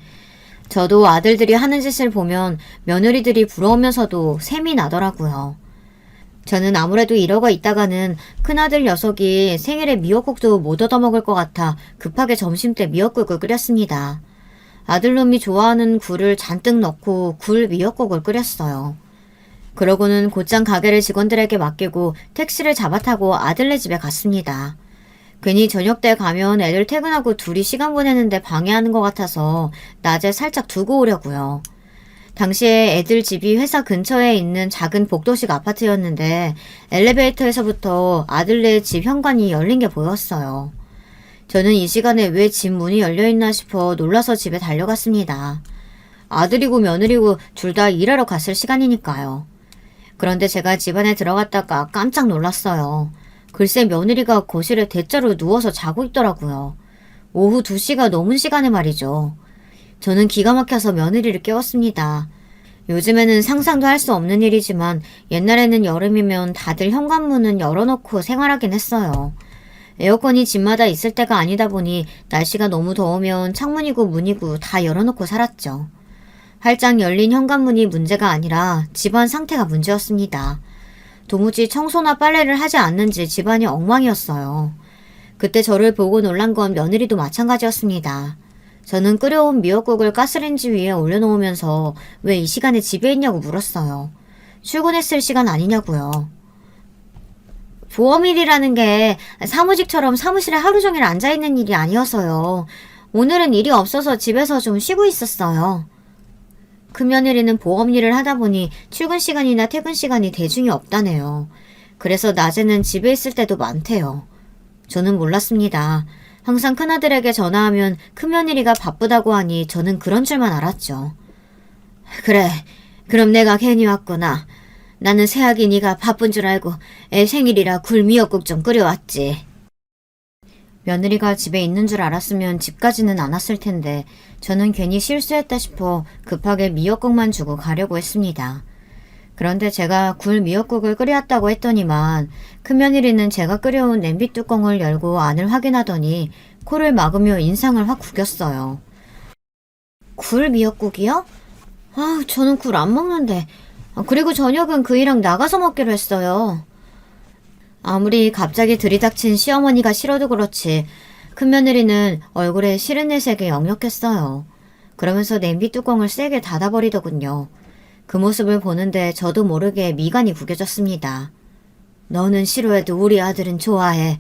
저도 아들들이 하는 짓을 보면 며느리들이 부러우면서도 셈이 나더라고요. 저는 아무래도 이러고 있다가는 큰아들 녀석이 생일에 미역국도 못 얻어먹을 것 같아 급하게 점심때 미역국을 끓였습니다. 아들놈이 좋아하는 굴을 잔뜩 넣고 굴 미역국을 끓였어요. 그러고는 곧장 가게를 직원들에게 맡기고 택시를 잡아타고 아들네 집에 갔습니다. 괜히 저녁 때 가면 애들 퇴근하고 둘이 시간 보내는데 방해하는 것 같아서 낮에 살짝 두고 오려고요. 당시에 애들 집이 회사 근처에 있는 작은 복도식 아파트였는데 엘리베이터에서부터 아들네 집 현관이 열린 게 보였어요. 저는 이 시간에 왜 집 문이 열려있나 싶어 놀라서 집에 달려갔습니다. 아들이고 며느리고 둘 다 일하러 갔을 시간이니까요. 그런데 제가 집 안에 들어갔다가 깜짝 놀랐어요. 글쎄 며느리가 거실에 대자로 누워서 자고 있더라고요. 오후 2시가 넘은 시간에 말이죠. 저는 기가 막혀서 며느리를 깨웠습니다. 요즘에는 상상도 할 수 없는 일이지만 옛날에는 여름이면 다들 현관문은 열어놓고 생활하긴 했어요. 에어컨이 집마다 있을 때가 아니다 보니 날씨가 너무 더우면 창문이고 문이고 다 열어놓고 살았죠. 활짝 열린 현관문이 문제가 아니라 집안 상태가 문제였습니다. 도무지 청소나 빨래를 하지 않는지 집안이 엉망이었어요. 그때 저를 보고 놀란 건 며느리도 마찬가지였습니다. 저는 끓여온 미역국을 가스레인지 위에 올려놓으면서 왜 이 시간에 집에 있냐고 물었어요. 출근했을 시간 아니냐고요. 보험일이라는 게 사무직처럼 사무실에 하루 종일 앉아있는 일이 아니어서요. 오늘은 일이 없어서 집에서 좀 쉬고 있었어요. 큰며느리는 보험일을 하다 보니 출근 시간이나 퇴근 시간이 대중이 없다네요. 그래서 낮에는 집에 있을 때도 많대요. 저는 몰랐습니다. 항상 큰아들에게 전화하면 큰며느리가 바쁘다고 하니 저는 그런 줄만 알았죠. 그래, 그럼 내가 괜히 왔구나. 나는 새아기 네가 바쁜 줄 알고 애 생일이라 굴 미역국 좀 끓여왔지. 며느리가 집에 있는 줄 알았으면 집까지는 안 왔을 텐데 저는 괜히 실수했다 싶어 급하게 미역국만 주고 가려고 했습니다. 그런데 제가 굴 미역국을 끓여왔다고 했더니만 큰며느리는 제가 끓여온 냄비 뚜껑을 열고 안을 확인하더니 코를 막으며 인상을 확 구겼어요. 굴 미역국이요? 저는 굴 안 먹는데. 그리고 저녁은 그이랑 나가서 먹기로 했어요. 아무리 갑자기 들이닥친 시어머니가 싫어도 그렇지 큰며느리는 얼굴에 싫은 내색이 역력했어요. 그러면서 냄비 뚜껑을 세게 닫아버리더군요. 그 모습을 보는데 저도 모르게 미간이 구겨졌습니다. 너는 싫어해도 우리 아들은 좋아해.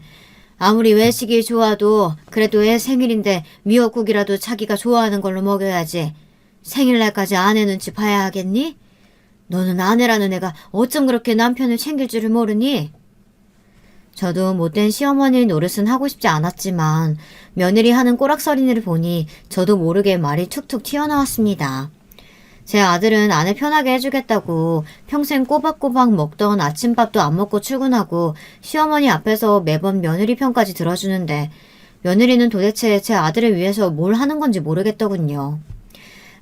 아무리 외식이 좋아도 그래도 애 생일인데 미역국이라도 자기가 좋아하는 걸로 먹여야지. 생일날까지 아내 눈치 봐야 하겠니? 너는 아내라는 애가 어쩜 그렇게 남편을 챙길 줄을 모르니? 저도 못된 시어머니 노릇은 하고 싶지 않았지만 며느리 하는 꼬락서리를 보니 저도 모르게 말이 툭툭 튀어나왔습니다. 제 아들은 아내 편하게 해주겠다고 평생 꼬박꼬박 먹던 아침밥도 안 먹고 출근하고 시어머니 앞에서 매번 며느리 편까지 들어주는데 며느리는 도대체 제 아들을 위해서 뭘 하는 건지 모르겠더군요.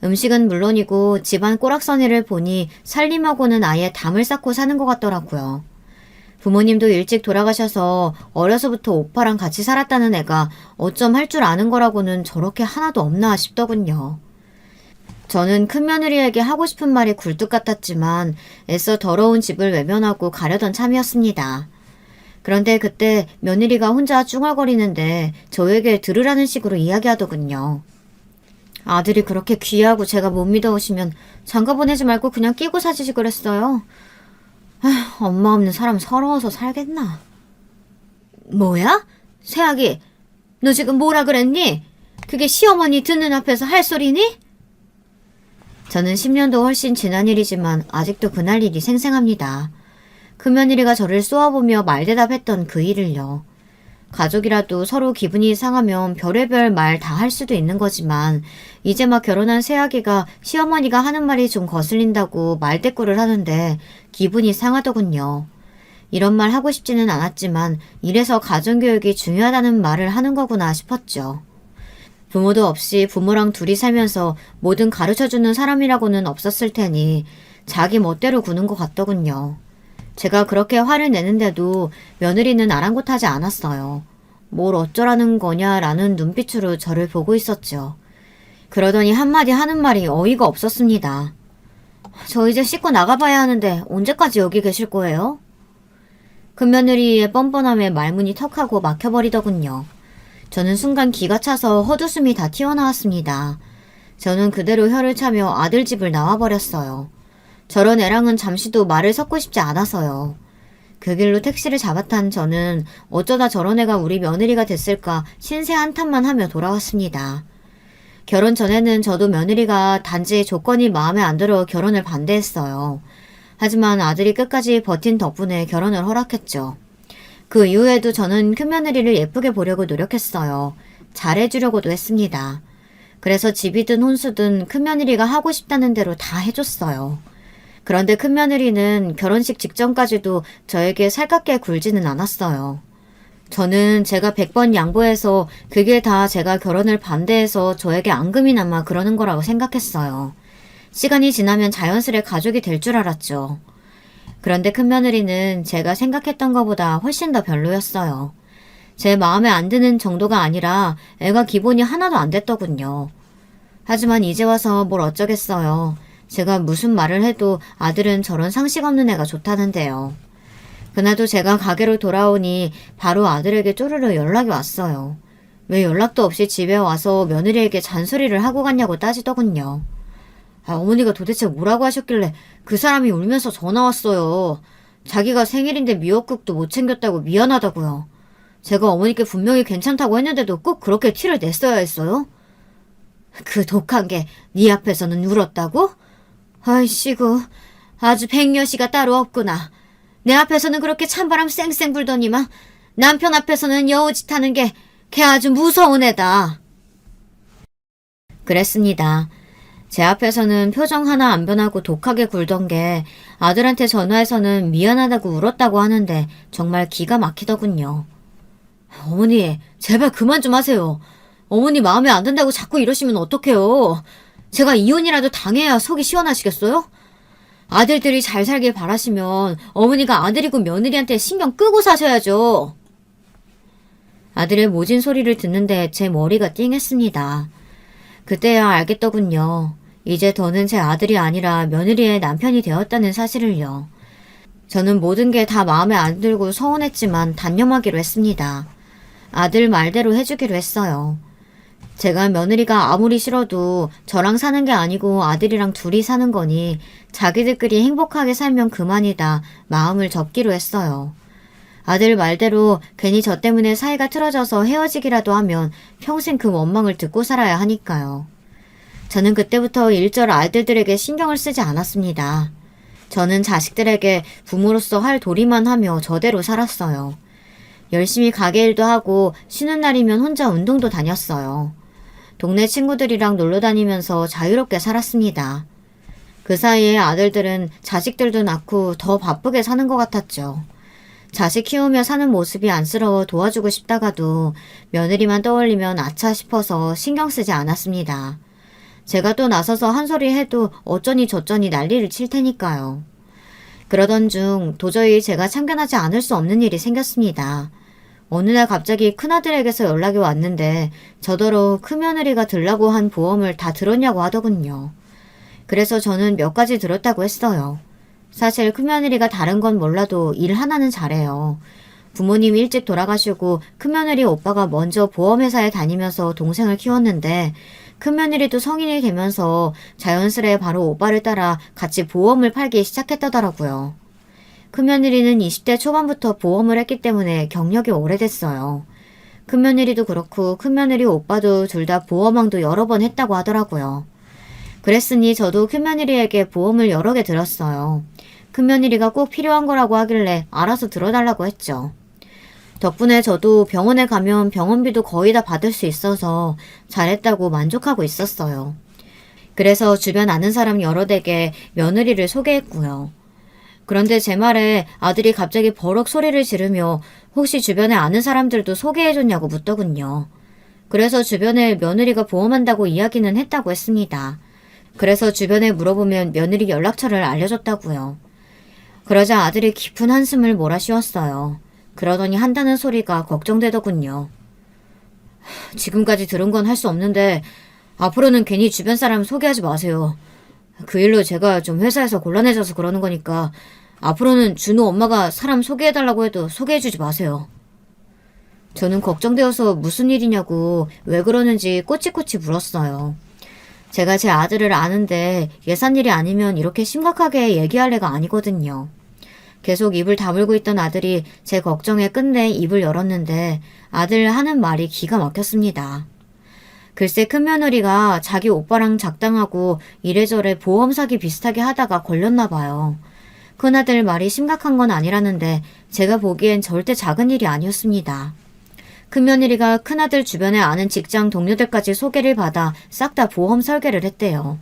음식은 물론이고 집안 꼬락서니를 보니 살림하고는 아예 담을 쌓고 사는 것 같더라고요. 부모님도 일찍 돌아가셔서 어려서부터 오빠랑 같이 살았다는 애가 어쩜 할 줄 아는 거라고는 저렇게 하나도 없나 싶더군요. 저는 큰며느리에게 하고 싶은 말이 굴뚝 같았지만 애써 더러운 집을 외면하고 가려던 참이었습니다. 그런데 그때 며느리가 혼자 쭝얼거리는데 저에게 들으라는 식으로 이야기하더군요. 아들이 그렇게 귀하고 제가 못 믿어오시면 장가 보내지 말고 그냥 끼고 사시지 그랬어요. 엄마 없는 사람 서러워서 살겠나. 뭐야? 새아기, 너 지금 뭐라 그랬니? 그게 시어머니 듣는 앞에서 할 소리니? 저는 10년도 훨씬 지난 일이지만 아직도 그날 일이 생생합니다. 큰며느리가 저를 쏘아보며 말대답했던 그 일을요. 가족이라도 서로 기분이 상하면 별의별 말 다 할 수도 있는 거지만 이제 막 결혼한 새아기가 시어머니가 하는 말이 좀 거슬린다고 말대꾸를 하는데 기분이 상하더군요. 이런 말 하고 싶지는 않았지만 이래서 가정교육이 중요하다는 말을 하는 거구나 싶었죠. 부모도 없이 부모랑 둘이 살면서 뭐든 가르쳐주는 사람이라고는 없었을 테니 자기 멋대로 구는 것 같더군요. 제가 그렇게 화를 내는데도 며느리는 아랑곳하지 않았어요. 뭘 어쩌라는 거냐라는 눈빛으로 저를 보고 있었죠. 그러더니 한마디 하는 말이 어이가 없었습니다. 저 이제 씻고 나가봐야 하는데 언제까지 여기 계실 거예요? 큰며느리의 뻔뻔함에 말문이 턱하고 막혀버리더군요. 저는 순간 기가 차서 헛웃음이 다 튀어나왔습니다. 저는 그대로 혀를 차며 아들 집을 나와버렸어요. 저런 애랑은 잠시도 말을 섞고 싶지 않아서요. 그 길로 택시를 잡아탄 저는 어쩌다 저런 애가 우리 며느리가 됐을까 신세 한탄만 하며 돌아왔습니다. 결혼 전에는 저도 며느리가 단지 조건이 마음에 안 들어 결혼을 반대했어요. 하지만 아들이 끝까지 버틴 덕분에 결혼을 허락했죠. 그 이후에도 저는 큰며느리를 예쁘게 보려고 노력했어요. 잘해주려고도 했습니다. 그래서 집이든 혼수든 큰며느리가 하고 싶다는 대로 다 해줬어요. 그런데 큰며느리는 결혼식 직전까지도 저에게 살갑게 굴지는 않았어요. 저는 제가 100번 양보해서 그게 다 제가 결혼을 반대해서 저에게 앙금이 남아 그러는 거라고 생각했어요. 시간이 지나면 자연스레 가족이 될 줄 알았죠. 그런데 큰며느리는 제가 생각했던 것보다 훨씬 더 별로였어요. 제 마음에 안 드는 정도가 아니라 애가 기본이 하나도 안 됐더군요. 하지만 이제 와서 뭘 어쩌겠어요. 제가 무슨 말을 해도 아들은 저런 상식 없는 애가 좋다는데요. 그날도 제가 가게로 돌아오니 바로 아들에게 쪼르르 연락이 왔어요. 왜 연락도 없이 집에 와서 며느리에게 잔소리를 하고 갔냐고 따지더군요. 어머니가 도대체 뭐라고 하셨길래 그 사람이 울면서 전화 왔어요. 자기가 생일인데 미역국도 못 챙겼다고 미안하다고요. 제가 어머니께 분명히 괜찮다고 했는데도 꼭 그렇게 티를 냈어야 했어요? 그 독한 게 네 앞에서는 울었다고? 아이씨구, 아주 백녀시가 따로 없구나. 내 앞에서는 그렇게 찬바람 쌩쌩 불더니만 남편 앞에서는 여우짓 하는 게 걔 아주 무서운 애다. 그랬습니다. 제 앞에서는 표정 하나 안 변하고 독하게 굴던 게 아들한테 전화해서는 미안하다고 울었다고 하는데 정말 기가 막히더군요. 어머니, 제발 그만 좀 하세요. 어머니 마음에 안 든다고 자꾸 이러시면 어떡해요. 제가 이혼이라도 당해야 속이 시원하시겠어요? 아들들이 잘 살길 바라시면 어머니가 아들이고 며느리한테 신경 끄고 사셔야죠. 아들의 모진 소리를 듣는데 제 머리가 띵했습니다. 그때야 알겠더군요. 이제 더는 제 아들이 아니라 며느리의 남편이 되었다는 사실을요. 저는 모든 게 다 마음에 안 들고 서운했지만 단념하기로 했습니다. 아들 말대로 해주기로 했어요. 제가 며느리가 아무리 싫어도 저랑 사는 게 아니고 아들이랑 둘이 사는 거니 자기들끼리 행복하게 살면 그만이다 마음을 접기로 했어요. 아들 말대로 괜히 저 때문에 사이가 틀어져서 헤어지기라도 하면 평생 그 원망을 듣고 살아야 하니까요. 저는 그때부터 일절 아들들에게 신경을 쓰지 않았습니다. 저는 자식들에게 부모로서 할 도리만 하며 저대로 살았어요. 열심히 가게 일도 하고 쉬는 날이면 혼자 운동도 다녔어요. 동네 친구들이랑 놀러 다니면서 자유롭게 살았습니다. 그 사이에 아들들은 자식들도 낳고 더 바쁘게 사는 것 같았죠. 자식 키우며 사는 모습이 안쓰러워 도와주고 싶다가도 며느리만 떠올리면 아차 싶어서 신경 쓰지 않았습니다. 제가 또 나서서 한 소리 해도 어쩌니 저쩌니 난리를 칠 테니까요. 그러던 중 도저히 제가 참견하지 않을 수 없는 일이 생겼습니다. 어느 날 갑자기 큰아들에게서 연락이 왔는데 저더러 큰며느리가 들라고 한 보험을 다 들었냐고 하더군요. 그래서 저는 몇 가지 들었다고 했어요. 사실 큰며느리가 다른 건 몰라도 일 하나는 잘해요. 부모님 일찍 돌아가시고 큰며느리 오빠가 먼저 보험회사에 다니면서 동생을 키웠는데 큰며느리도 성인이 되면서 자연스레 바로 오빠를 따라 같이 보험을 팔기 시작했다더라고요. 큰며느리는 20대 초반부터 보험을 했기 때문에 경력이 오래됐어요. 큰며느리도 그렇고 큰며느리 오빠도 둘 다 보험왕도 여러 번 했다고 하더라고요. 그랬으니 저도 큰며느리에게 보험을 여러 개 들었어요. 큰며느리가 꼭 필요한 거라고 하길래 알아서 들어달라고 했죠. 덕분에 저도 병원에 가면 병원비도 거의 다 받을 수 있어서 잘했다고 만족하고 있었어요. 그래서 주변 아는 사람 여러 댁에 며느리를 소개했고요. 그런데 제 말에 아들이 갑자기 버럭 소리를 지르며 혹시 주변에 아는 사람들도 소개해줬냐고 묻더군요. 그래서 주변에 며느리가 보험한다고 이야기는 했다고 했습니다. 그래서 주변에 물어보면 며느리 연락처를 알려줬다고요. 그러자 아들이 깊은 한숨을 몰아쉬었어요. 그러더니 한다는 소리가 걱정되더군요. 지금까지 들은 건 할 수 없는데 앞으로는 괜히 주변 사람 소개하지 마세요. 그 일로 제가 좀 회사에서 곤란해져서 그러는 거니까 앞으로는 준호 엄마가 사람 소개해달라고 해도 소개해주지 마세요. 저는 걱정되어서 무슨 일이냐고 왜 그러는지 꼬치꼬치 물었어요. 제가 제 아들을 아는데 예산일이 아니면 이렇게 심각하게 얘기할 애가 아니거든요. 계속 입을 다물고 있던 아들이 제 걱정에 끝내 입을 열었는데 아들 하는 말이 기가 막혔습니다. 글쎄 큰며느리가 자기 오빠랑 작당하고 이래저래 보험 사기 비슷하게 하다가 걸렸나 봐요. 큰아들 말이 심각한 건 아니라는데 제가 보기엔 절대 작은 일이 아니었습니다. 큰며느리가 큰아들 주변에 아는 직장 동료들까지 소개를 받아 싹 다 보험 설계를 했대요.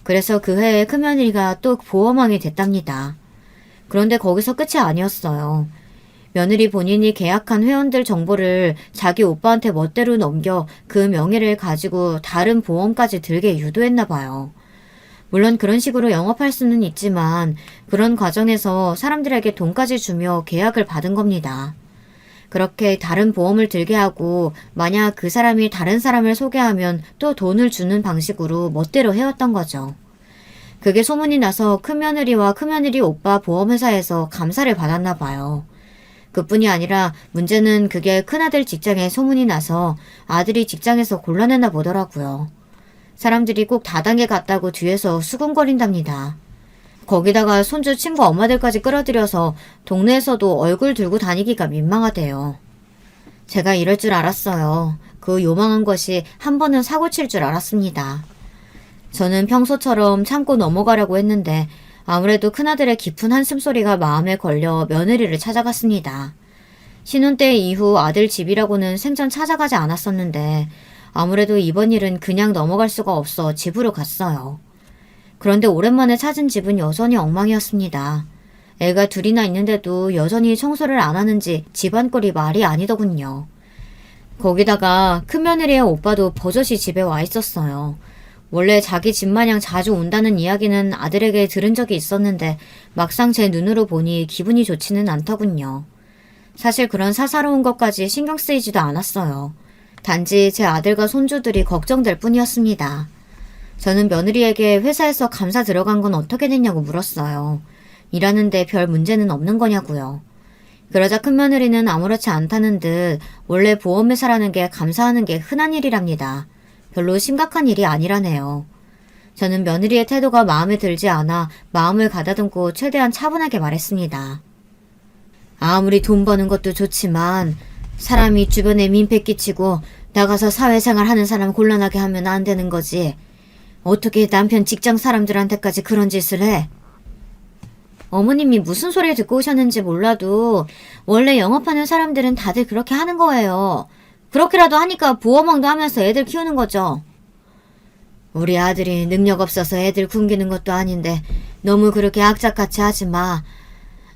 그래서 그 해에 큰며느리가 또 보험왕이 됐답니다. 그런데 거기서 끝이 아니었어요. 며느리 본인이 계약한 회원들 정보를 자기 오빠한테 멋대로 넘겨 그 명예를 가지고 다른 보험까지 들게 유도했나 봐요. 물론 그런 식으로 영업할 수는 있지만 그런 과정에서 사람들에게 돈까지 주며 계약을 받은 겁니다. 그렇게 다른 보험을 들게 하고 만약 그 사람이 다른 사람을 소개하면 또 돈을 주는 방식으로 멋대로 해왔던 거죠. 그게 소문이 나서 큰며느리와 큰며느리 오빠 보험회사에서 감사를 받았나 봐요. 그뿐이 아니라 문제는 그게 큰아들 직장에 소문이 나서 아들이 직장에서 곤란했나 보더라고요. 사람들이 꼭 다단계 갔다고 뒤에서 수군거린답니다. 거기다가 손주 친구 엄마들까지 끌어들여서 동네에서도 얼굴 들고 다니기가 민망하대요. 제가 이럴 줄 알았어요. 그 요망한 것이 한 번은 사고칠 줄 알았습니다. 저는 평소처럼 참고 넘어가려고 했는데 아무래도 큰아들의 깊은 한숨소리가 마음에 걸려 며느리를 찾아갔습니다. 신혼때 이후 아들 집이라고는 생전 찾아가지 않았었는데 아무래도 이번 일은 그냥 넘어갈 수가 없어 집으로 갔어요. 그런데 오랜만에 찾은 집은 여전히 엉망이었습니다. 애가 둘이나 있는데도 여전히 청소를 안 하는지 집안꼴이 말이 아니더군요. 거기다가 큰며느리의 오빠도 버젓이 집에 와 있었어요. 원래 자기 집 마냥 자주 온다는 이야기는 아들에게 들은 적이 있었는데 막상 제 눈으로 보니 기분이 좋지는 않더군요. 사실 그런 사사로운 것까지 신경 쓰이지도 않았어요. 단지 제 아들과 손주들이 걱정될 뿐이었습니다. 저는 며느리에게 회사에서 감사 들어간 건 어떻게 됐냐고 물었어요. 일하는데 별 문제는 없는 거냐고요. 그러자 큰며느리는 아무렇지 않다는 듯 원래 보험회사라는 게 감사하는 게 흔한 일이랍니다. 별로 심각한 일이 아니라네요. 저는 며느리의 태도가 마음에 들지 않아 마음을 가다듬고 최대한 차분하게 말했습니다. 아무리 돈 버는 것도 좋지만 사람이 주변에 민폐 끼치고 나가서 사회생활 하는 사람 곤란하게 하면 안 되는 거지. 어떻게 남편 직장 사람들한테까지 그런 짓을 해? 어머님이 무슨 소리를 듣고 오셨는지 몰라도 원래 영업하는 사람들은 다들 그렇게 하는 거예요. 그렇게라도 하니까 보험왕도 하면서 애들 키우는 거죠. 우리 아들이 능력 없어서 애들 굶기는 것도 아닌데 너무 그렇게 악착같이 하지 마.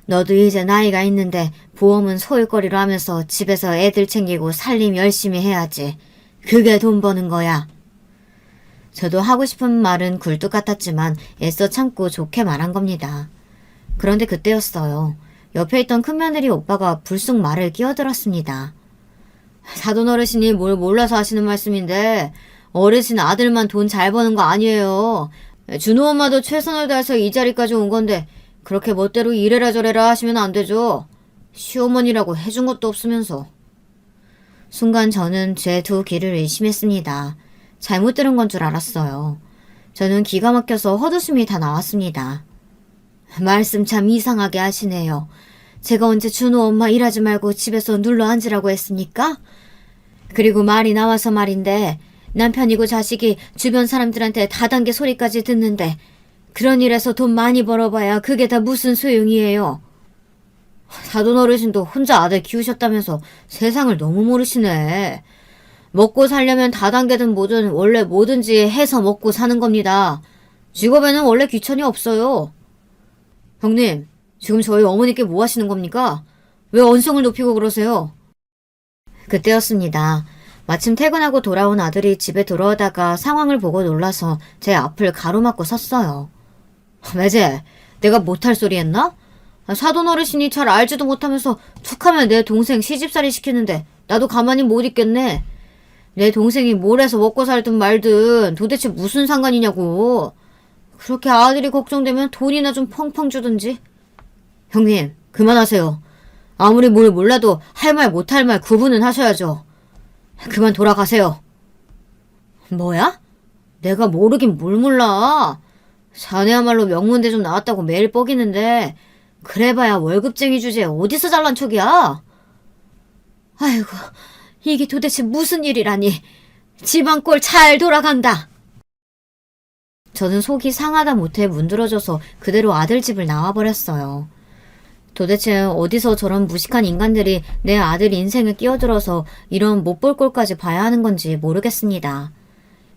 너도 이제 나이가 있는데 보험은 소일거리로 하면서 집에서 애들 챙기고 살림 열심히 해야지. 그게 돈 버는 거야. 저도 하고 싶은 말은 굴뚝 같았지만 애써 참고 좋게 말한 겁니다. 그런데 그때였어요. 옆에 있던 큰며느리 오빠가 불쑥 말을 끼어들었습니다. 사돈 어르신이 뭘 몰라서 하시는 말씀인데 어르신 아들만 돈 잘 버는 거 아니에요. 준호 엄마도 최선을 다해서 이 자리까지 온 건데 그렇게 멋대로 이래라 저래라 하시면 안 되죠. 시어머니라고 해준 것도 없으면서. 순간 저는 제 두 귀를 의심했습니다. 잘못 들은 건 줄 알았어요. 저는 기가 막혀서 헛웃음이 다 나왔습니다. 말씀 참 이상하게 하시네요. 제가 언제 준호 엄마 일하지 말고 집에서 눌러 앉으라고 했습니까? 그리고 말이 나와서 말인데 남편이고 자식이 주변 사람들한테 다단계 소리까지 듣는데 그런 일에서 돈 많이 벌어봐야 그게 다 무슨 소용이에요. 사돈 어르신도 혼자 아들 키우셨다면서 세상을 너무 모르시네. 먹고 살려면 다단계든 뭐든 원래 뭐든지 해서 먹고 사는 겁니다. 직업에는 원래 귀천이 없어요. 형님, 지금 저희 어머니께 뭐 하시는 겁니까? 왜 언성을 높이고 그러세요? 그때였습니다. 마침 퇴근하고 돌아온 아들이 집에 들어오다가 상황을 보고 놀라서 제 앞을 가로막고 섰어요. 매제, 내가 못할 소리 했나? 사돈 어르신이 잘 알지도 못하면서 툭하면 내 동생 시집살이 시키는데 나도 가만히 못 있겠네. 내 동생이 뭘 해서 먹고 살든 말든 도대체 무슨 상관이냐고. 그렇게 아들이 걱정되면 돈이나 좀 펑펑 주든지. 형님, 그만하세요. 아무리 뭘 몰라도 할 말 못할 말 구분은 하셔야죠. 그만 돌아가세요. 뭐야? 내가 모르긴 뭘 몰라. 자네야말로 명문대 좀 나왔다고 매일 뻐기는데 그래봐야 월급쟁이 주제에 어디서 잘난 척이야? 아이고, 이게 도대체 무슨 일이라니. 집안 꼴 잘 돌아간다. 저는 속이 상하다 못해 문드러져서 그대로 아들 집을 나와버렸어요. 도대체 어디서 저런 무식한 인간들이 내 아들 인생을 끼어들어서 이런 못 볼 꼴까지 봐야 하는 건지 모르겠습니다.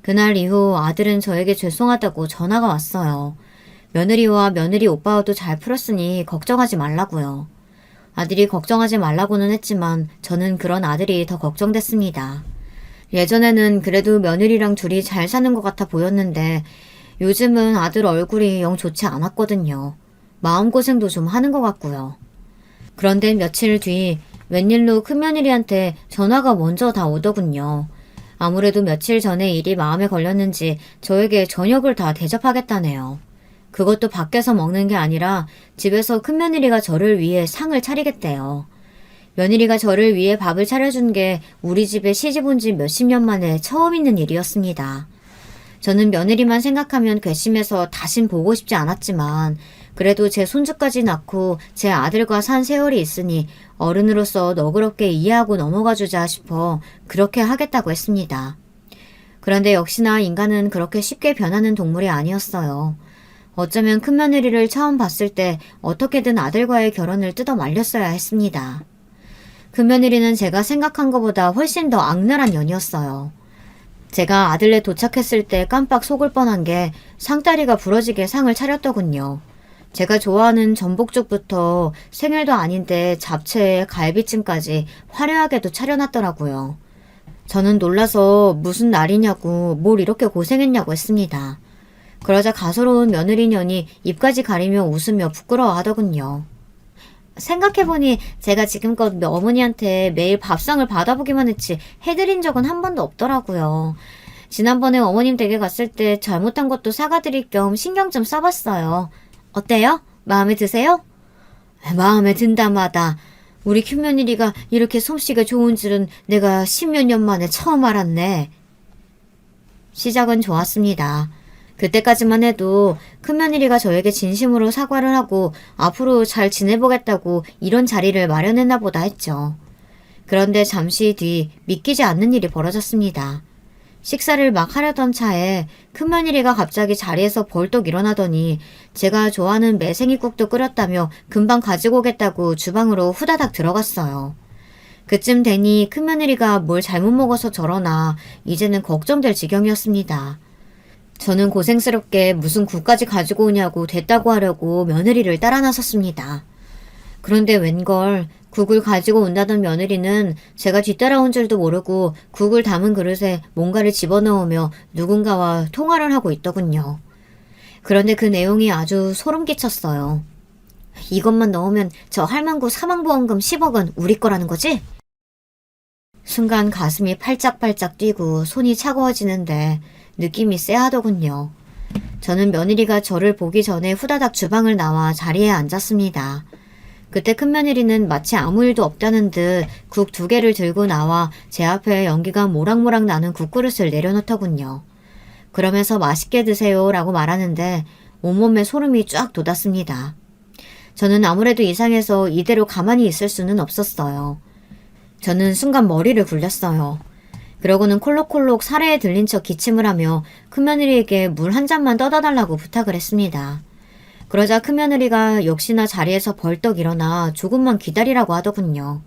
그날 이후 아들은 저에게 죄송하다고 전화가 왔어요. 며느리와 며느리 오빠와도 잘 풀었으니 걱정하지 말라고요. 아들이 걱정하지 말라고는 했지만 저는 그런 아들이 더 걱정됐습니다. 예전에는 그래도 며느리랑 둘이 잘 사는 것 같아 보였는데 요즘은 아들 얼굴이 영 좋지 않았거든요. 마음고생도 좀 하는 것 같고요. 그런데 며칠 뒤 웬일로 큰며느리한테 전화가 먼저 다 오더군요. 아무래도 며칠 전에 일이 마음에 걸렸는지 저에게 저녁을 다 대접하겠다네요. 그것도 밖에서 먹는 게 아니라 집에서 큰며느리가 저를 위해 상을 차리겠대요. 며느리가 저를 위해 밥을 차려준 게 우리 집에 시집 온 지 몇십 년 만에 처음 있는 일이었습니다. 저는 며느리만 생각하면 괘씸해서 다신 보고 싶지 않았지만 그래도 제 손주까지 낳고 제 아들과 산 세월이 있으니 어른으로서 너그럽게 이해하고 넘어가주자 싶어 그렇게 하겠다고 했습니다. 그런데 역시나 인간은 그렇게 쉽게 변하는 동물이 아니었어요. 어쩌면 큰며느리를 처음 봤을 때 어떻게든 아들과의 결혼을 뜯어 말렸어야 했습니다. 큰며느리는 제가 생각한 것보다 훨씬 더 악랄한 년이었어요. 제가 아들네 도착했을 때 깜빡 속을 뻔한 게 상다리가 부러지게 상을 차렸더군요. 제가 좋아하는 전복죽부터 생일도 아닌데 잡채에 갈비찜까지 화려하게도 차려놨더라고요. 저는 놀라서 무슨 날이냐고 뭘 이렇게 고생했냐고 했습니다. 그러자 가소로운 며느리년이 입까지 가리며 웃으며 부끄러워하더군요. 생각해보니 제가 지금껏 어머니한테 매일 밥상을 받아보기만 했지 해드린 적은 한 번도 없더라고요. 지난번에 어머님 댁에 갔을 때 잘못한 것도 사과드릴 겸 신경 좀 써봤어요. 어때요? 마음에 드세요? 마음에 든다마다 우리 큰며느리가 이렇게 솜씨가 좋은 줄은 내가 십몇 년 만에 처음 알았네. 시작은 좋았습니다. 그때까지만 해도 큰며느리가 저에게 진심으로 사과를 하고 앞으로 잘 지내보겠다고 이런 자리를 마련했나 보다 했죠. 그런데 잠시 뒤 믿기지 않는 일이 벌어졌습니다. 식사를 막 하려던 차에 큰며느리가 갑자기 자리에서 벌떡 일어나더니 제가 좋아하는 매생이국도 끓였다며 금방 가지고 오겠다고 주방으로 후다닥 들어갔어요. 그쯤 되니 큰며느리가 뭘 잘못 먹어서 저러나 이제는 걱정될 지경이었습니다. 저는 고생스럽게 무슨 국까지 가지고 오냐고 됐다고 하려고 며느리를 따라 나섰습니다. 그런데 웬걸 국을 가지고 온다던 며느리는 제가 뒤따라온 줄도 모르고 국을 담은 그릇에 뭔가를 집어넣으며 누군가와 통화를 하고 있더군요. 그런데 그 내용이 아주 소름 끼쳤어요. 이것만 넣으면 저 할망구 사망보험금 10억은 우리 거라는 거지? 순간 가슴이 팔짝팔짝 뛰고 손이 차가워지는데 느낌이 쎄하더군요. 저는 며느리가 저를 보기 전에 후다닥 주방을 나와 자리에 앉았습니다. 그때 큰며느리는 마치 아무 일도 없다는 듯 국 2개를 들고 나와 제 앞에 연기가 모락모락 나는 국그릇을 내려놓더군요. 그러면서 맛있게 드세요 라고 말하는데 온몸에 소름이 쫙 돋았습니다. 저는 아무래도 이상해서 이대로 가만히 있을 수는 없었어요. 저는 순간 머리를 굴렸어요. 그러고는 콜록콜록 사례에 들린 척 기침을 하며 큰며느리에게 물 한 잔만 떠다 달라고 부탁을 했습니다. 그러자 큰며느리가 역시나 자리에서 벌떡 일어나 조금만 기다리라고 하더군요.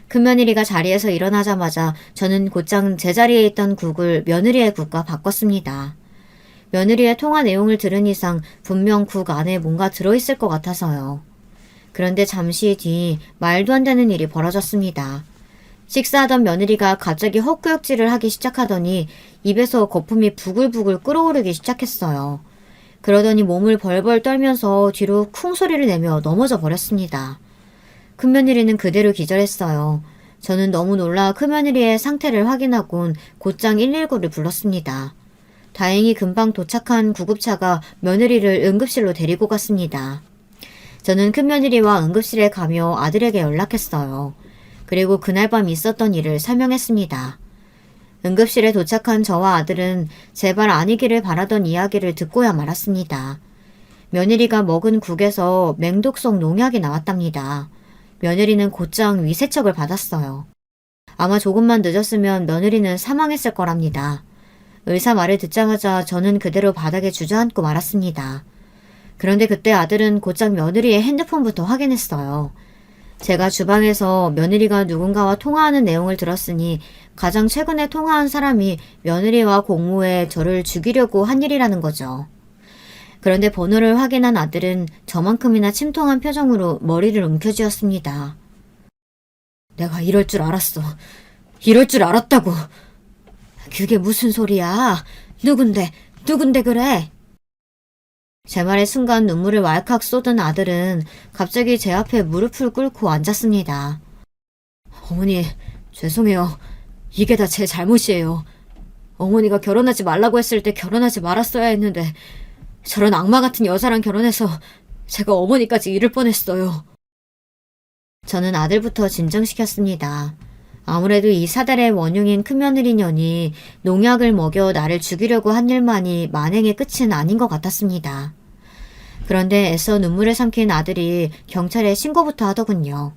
큰며느리가 자리에서 일어나자마자 저는 곧장 제자리에 있던 국을 며느리의 국과 바꿨습니다. 며느리의 통화 내용을 들은 이상 분명 국 안에 뭔가 들어있을 것 같아서요. 그런데 잠시 뒤 말도 안 되는 일이 벌어졌습니다. 식사하던 며느리가 갑자기 헛구역질을 하기 시작하더니 입에서 거품이 부글부글 끓어오르기 시작했어요. 그러더니 몸을 벌벌 떨면서 뒤로 쿵 소리를 내며 넘어져 버렸습니다. 큰며느리는 그대로 기절했어요. 저는 너무 놀라 큰며느리의 상태를 확인하곤 곧장 119를 불렀습니다. 다행히 금방 도착한 구급차가 며느리를 응급실로 데리고 갔습니다. 저는 큰며느리와 응급실에 가며 아들에게 연락했어요. 그리고 그날 밤 있었던 일을 설명했습니다. 응급실에 도착한 저와 아들은 제발 아니기를 바라던 이야기를 듣고야 말았습니다. 며느리가 먹은 국에서 맹독성 농약이 나왔답니다. 며느리는 곧장 위세척을 받았어요. 아마 조금만 늦었으면 며느리는 사망했을 거랍니다. 의사 말을 듣자마자 저는 그대로 바닥에 주저앉고 말았습니다. 그런데 그때 아들은 곧장 며느리의 핸드폰부터 확인했어요. 제가 주방에서 며느리가 누군가와 통화하는 내용을 들었으니 가장 최근에 통화한 사람이 며느리와 공모해 저를 죽이려고 한 일이라는 거죠. 그런데 번호를 확인한 아들은 저만큼이나 침통한 표정으로 머리를 움켜쥐었습니다. 내가 이럴 줄 알았어. 이럴 줄 알았다고. 그게 무슨 소리야? 누군데 그래? 제 말에 순간 눈물을 왈칵 쏟은 아들은 갑자기 제 앞에 무릎을 꿇고 앉았습니다. 어머니, 죄송해요. 이게 다 제 잘못이에요. 어머니가 결혼하지 말라고 했을 때 결혼하지 말았어야 했는데 저런 악마 같은 여자랑 결혼해서 제가 어머니까지 잃을 뻔했어요. 저는 아들부터 진정시켰습니다. 아무래도 이 사달의 원흉인 큰며느리 년이 농약을 먹여 나를 죽이려고 한 일만이 만행의 끝은 아닌 것 같았습니다. 그런데 애써 눈물을 삼킨 아들이 경찰에 신고부터 하더군요.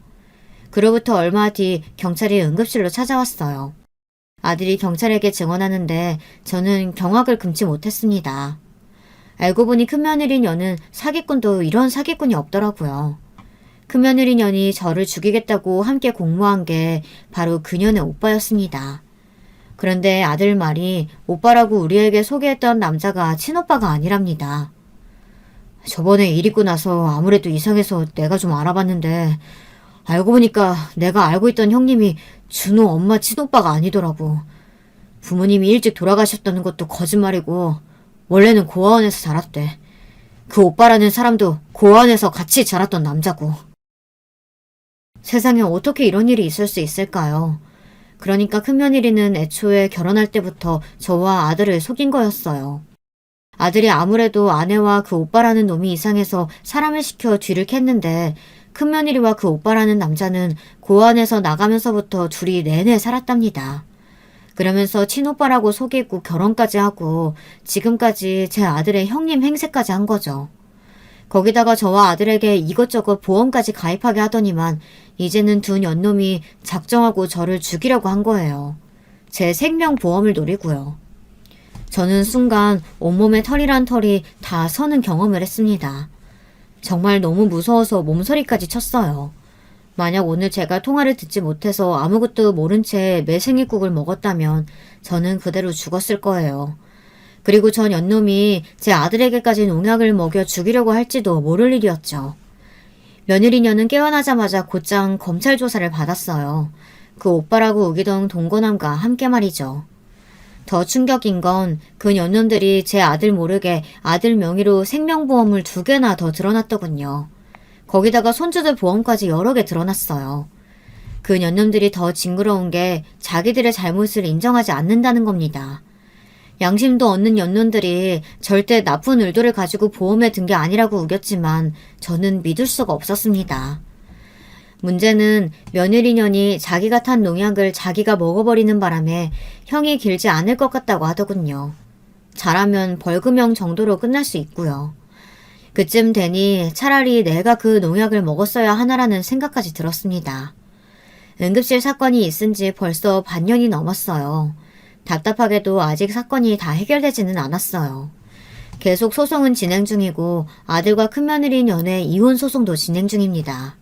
그로부터 얼마 뒤 경찰이 응급실로 찾아왔어요. 아들이 경찰에게 증언하는데 저는 경악을 금치 못했습니다. 알고 보니 큰며느리 년은 사기꾼도 이런 사기꾼이 없더라고요. 큰며느리 년이 저를 죽이겠다고 함께 공모한 게 바로 그년의 오빠였습니다. 그런데 아들 말이 오빠라고 우리에게 소개했던 남자가 친오빠가 아니랍니다. 저번에 일 있고 나서 아무래도 이상해서 내가 좀 알아봤는데 알고 보니까 내가 알고 있던 형님이 준호 엄마 친오빠가 아니더라고. 부모님이 일찍 돌아가셨다는 것도 거짓말이고 원래는 고아원에서 자랐대. 그 오빠라는 사람도 고아원에서 같이 자랐던 남자고. 세상에 어떻게 이런 일이 있을 수 있을까요? 그러니까 큰며느리는 애초에 결혼할 때부터 저와 아들을 속인 거였어요. 아들이 아무래도 아내와 그 오빠라는 놈이 이상해서 사람을 시켜 뒤를 캤는데 큰며느리와 그 오빠라는 남자는 고아원에서 나가면서부터 둘이 내내 살았답니다. 그러면서 친오빠라고 속이고 결혼까지 하고 지금까지 제 아들의 형님 행세까지 한 거죠. 거기다가 저와 아들에게 이것저것 보험까지 가입하게 하더니만 이제는 두 년놈이 작정하고 저를 죽이려고 한 거예요. 제 생명보험을 노리고요. 저는 순간 온몸에 털이란 털이 다 서는 경험을 했습니다. 정말 너무 무서워서 몸서리까지 쳤어요. 만약 오늘 제가 통화를 듣지 못해서 아무것도 모른 채 매생이국을 먹었다면 저는 그대로 죽었을 거예요. 그리고 전 연놈이 제 아들에게까지 농약을 먹여 죽이려고 할지도 모를 일이었죠. 며느리녀는 깨어나자마자 곧장 검찰 조사를 받았어요. 그 오빠라고 우기던 동거남과 함께 말이죠. 더 충격인 건 그 연놈들이 제 아들 모르게 아들 명의로 생명보험을 2개나 더 들어놨더군요. 거기다가 손주들 보험까지 여러 개 들어놨어요. 그 년놈들이 더 징그러운 게 자기들의 잘못을 인정하지 않는다는 겁니다. 양심도 없는 연놈들이 절대 나쁜 의도를 가지고 보험에 든 게 아니라고 우겼지만 저는 믿을 수가 없었습니다. 문제는 며느리년이 자기가 탄 농약을 자기가 먹어버리는 바람에 형이 길지 않을 것 같다고 하더군요. 잘하면 벌금형 정도로 끝날 수 있고요. 그쯤 되니 차라리 내가 그 농약을 먹었어야 하나라는 생각까지 들었습니다. 응급실 사건이 있은 지 벌써 반년이 넘었어요. 답답하게도 아직 사건이 다 해결되지는 않았어요. 계속 소송은 진행 중이고 아들과 큰며느리 연애 이혼 소송도 진행 중입니다.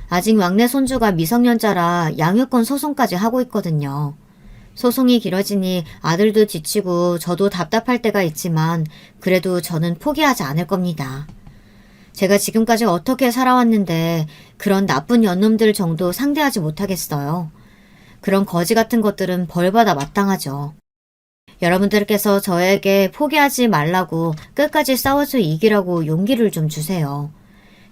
아직 막내 손주가 미성년자라 양육권 소송까지 하고 있거든요. 소송이 길어지니 아들도 지치고 저도 답답할 때가 있지만 그래도 저는 포기하지 않을 겁니다. 제가 지금까지 어떻게 살아왔는데 그런 나쁜 연놈들 정도 상대하지 못하겠어요. 그런 거지 같은 것들은 벌받아 마땅하죠. 여러분들께서 저에게 포기하지 말라고 끝까지 싸워서 이기라고 용기를 좀 주세요.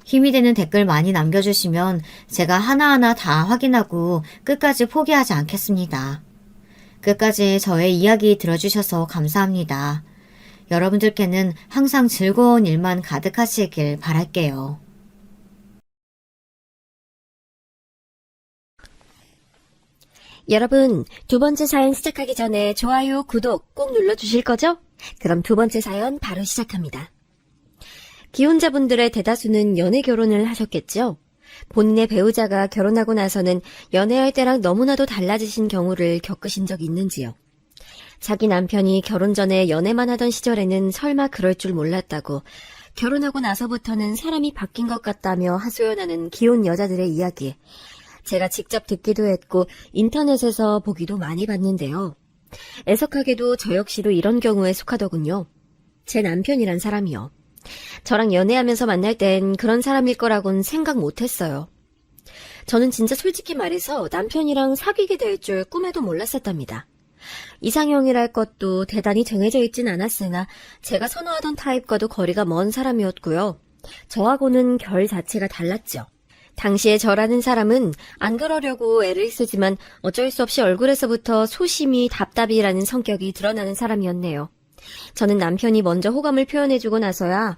힘이 되는 댓글 많이 남겨주시면 제가 하나하나 다 확인하고 끝까지 포기하지 않겠습니다. 끝까지 저의 이야기 들어주셔서 감사합니다. 여러분들께는 항상 즐거운 일만 가득하시길 바랄게요. 여러분, 두 번째 사연 시작하기 전에 좋아요, 구독 꼭 눌러주실 거죠? 그럼 두 번째 사연 바로 시작합니다. 기혼자분들의 대다수는 연애 결혼을 하셨겠죠? 본인의 배우자가 결혼하고 나서는 연애할 때랑 너무나도 달라지신 경우를 겪으신 적 있는지요? 자기 남편이 결혼 전에 연애만 하던 시절에는 설마 그럴 줄 몰랐다고, 결혼하고 나서부터는 사람이 바뀐 것 같다며 하소연하는 기혼 여자들의 이야기. 제가 직접 듣기도 했고 인터넷에서 보기도 많이 봤는데요. 애석하게도 저 역시도 이런 경우에 속하더군요. 제 남편이란 사람이요. 저랑 연애하면서 만날 땐 그런 사람일 거라고는 생각 못했어요. 저는 진짜 솔직히 말해서 남편이랑 사귀게 될 줄 꿈에도 몰랐었답니다. 이상형이랄 것도 대단히 정해져 있진 않았으나 제가 선호하던 타입과도 거리가 먼 사람이었고요. 저하고는 결 자체가 달랐죠. 당시에 저라는 사람은 안 그러려고 애를 쓰지만 어쩔 수 없이 얼굴에서부터 소심이 답답이라는 성격이 드러나는 사람이었네요. 저는 남편이 먼저 호감을 표현해주고 나서야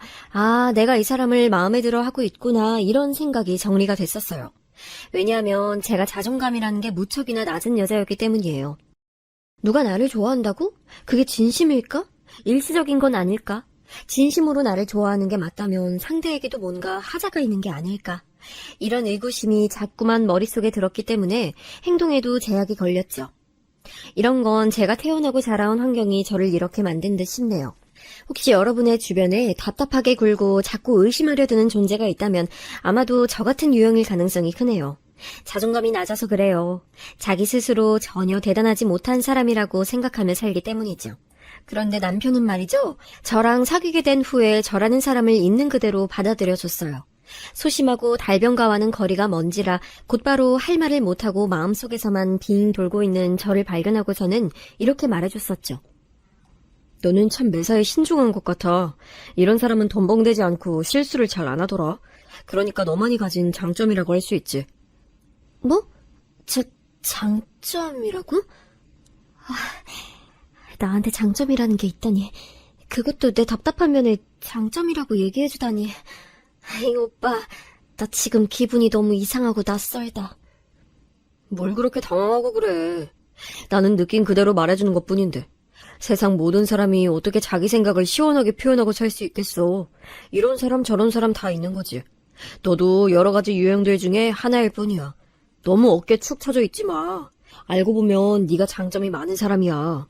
내가 이 사람을 마음에 들어 하고 있구나 이런 생각이 정리가 됐었어요. 왜냐하면 제가 자존감이라는 게 무척이나 낮은 여자였기 때문이에요. 누가 나를 좋아한다고? 그게 진심일까? 일시적인 건 아닐까? 진심으로 나를 좋아하는 게 맞다면 상대에게도 뭔가 하자가 있는 게 아닐까? 이런 의구심이 자꾸만 머릿속에 들었기 때문에 행동에도 제약이 걸렸죠. 이런 건 제가 태어나고 자라온 환경이 저를 이렇게 만든 듯 싶네요. 혹시 여러분의 주변에 답답하게 굴고 자꾸 의심하려 드는 존재가 있다면 아마도 저 같은 유형일 가능성이 크네요. 자존감이 낮아서 그래요. 자기 스스로 전혀 대단하지 못한 사람이라고 생각하며 살기 때문이죠. 그런데 남편은 말이죠. 저랑 사귀게 된 후에 저라는 사람을 있는 그대로 받아들여줬어요. 소심하고 달변가와는 거리가 먼지라 곧바로 할 말을 못하고 마음속에서만 빙 돌고 있는 저를 발견하고서는 이렇게 말해줬었죠. 너는 참 매사에 신중한 것 같아. 이런 사람은 덤벙대지 않고 실수를 잘 안 하더라. 그러니까 너만이 가진 장점이라고 할 수 있지. 뭐? 장점이라고? 나한테 장점이라는 게 있다니. 그것도 내 답답한 면을 장점이라고 얘기해주다니. 오빠, 나 지금 기분이 너무 이상하고 낯설다. 뭘 그렇게 당황하고 그래. 나는 느낀 그대로 말해주는 것뿐인데. 세상 모든 사람이 어떻게 자기 생각을 시원하게 표현하고 살 수 있겠어. 이런 사람 저런 사람 다 있는 거지. 너도 여러 가지 유형들 중에 하나일 뿐이야. 너무 어깨 축 처져 있지 마. 알고 보면 네가 장점이 많은 사람이야.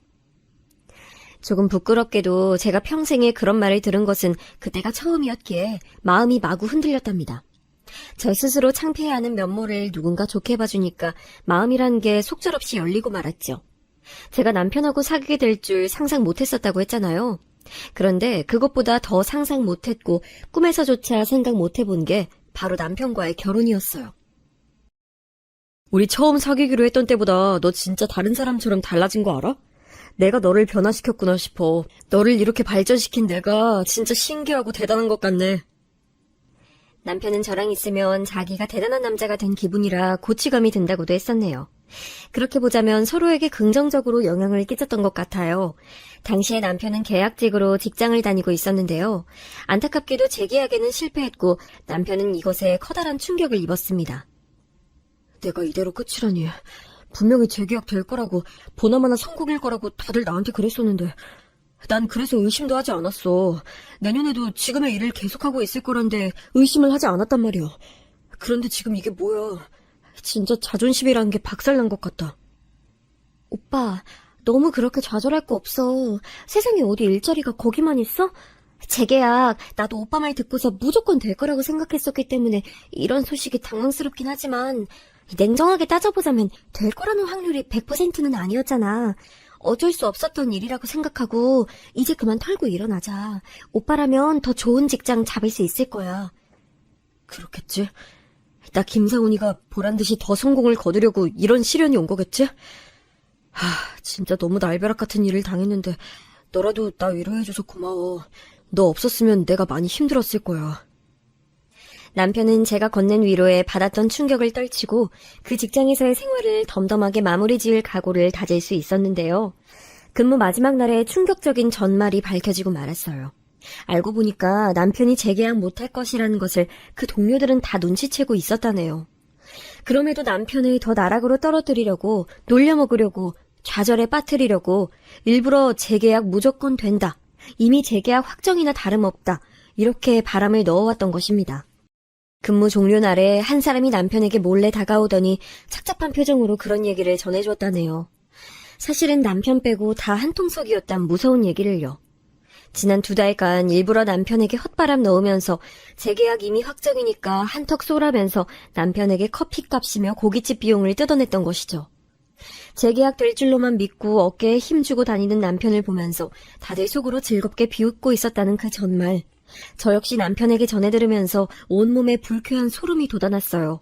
조금 부끄럽게도 제가 평생에 그런 말을 들은 것은 그때가 처음이었기에 마음이 마구 흔들렸답니다. 저 스스로 창피해하는 면모를 누군가 좋게 봐주니까 마음이란 게 속절없이 열리고 말았죠. 제가 남편하고 사귀게 될 줄 상상 못했었다고 했잖아요. 그런데 그것보다 더 상상 못했고 꿈에서조차 생각 못해본 게 바로 남편과의 결혼이었어요. 우리 처음 사귀기로 했던 때보다 너 진짜 다른 사람처럼 달라진 거 알아? 내가 너를 변화시켰구나 싶어. 너를 이렇게 발전시킨 내가 진짜 신기하고 대단한 것 같네. 남편은 저랑 있으면 자기가 대단한 남자가 된 기분이라 고취감이 든다고도 했었네요. 그렇게 보자면 서로에게 긍정적으로 영향을 끼쳤던 것 같아요. 당시에 남편은 계약직으로 직장을 다니고 있었는데요. 안타깝게도 재계약에는 실패했고 남편은 이것에 커다란 충격을 입었습니다. 내가 이대로 끝이라니. 분명히 재계약 될 거라고, 보나마나 성공일 거라고 다들 나한테 그랬었는데 난 그래서 의심도 하지 않았어. 내년에도 지금의 일을 계속하고 있을 거란데 의심을 하지 않았단 말이야. 그런데 지금 이게 뭐야. 진짜 자존심이라는 게 박살난 것 같다. 오빠, 너무 그렇게 좌절할 거 없어. 세상에 어디 일자리가 거기만 있어? 재계약, 나도 오빠 말 듣고서 무조건 될 거라고 생각했었기 때문에 이런 소식이 당황스럽긴 하지만 냉정하게 따져보자면 될 거라는 확률이 100%는 아니었잖아. 어쩔 수 없었던 일이라고 생각하고 이제 그만 털고 일어나자. 오빠라면 더 좋은 직장 잡을 수 있을 거야. 그렇겠지? 나 김사훈이가 보란듯이 더 성공을 거두려고 이런 시련이 온 거겠지? 진짜 너무 날벼락 같은 일을 당했는데 너라도 나 위로해줘서 고마워. 너 없었으면 내가 많이 힘들었을 거야. 남편은 제가 건넨 위로에 받았던 충격을 떨치고 그 직장에서의 생활을 덤덤하게 마무리 지을 각오를 다질 수 있었는데요. 근무 마지막 날에 충격적인 전말이 밝혀지고 말았어요. 알고 보니까 남편이 재계약 못할 것이라는 것을 그 동료들은 다 눈치채고 있었다네요. 그럼에도 남편을 더 나락으로 떨어뜨리려고, 놀려먹으려고, 좌절에 빠뜨리려고 일부러 재계약 무조건 된다. 이미 재계약 확정이나 다름없다. 이렇게 바람을 넣어왔던 것입니다. 근무 종료 날에 한 사람이 남편에게 몰래 다가오더니 착잡한 표정으로 그런 얘기를 전해줬다네요. 사실은 남편 빼고 다 한통속이었단 무서운 얘기를요. 지난 2달간 일부러 남편에게 헛바람 넣으면서 재계약 이미 확정이니까 한턱 쏘라면서 남편에게 커피값이며 고깃집 비용을 뜯어냈던 것이죠. 재계약 될 줄로만 믿고 어깨에 힘주고 다니는 남편을 보면서 다들 속으로 즐겁게 비웃고 있었다는 그 전말. 저 역시 남편에게 전해 들으면서 온몸에 불쾌한 소름이 돋아났어요.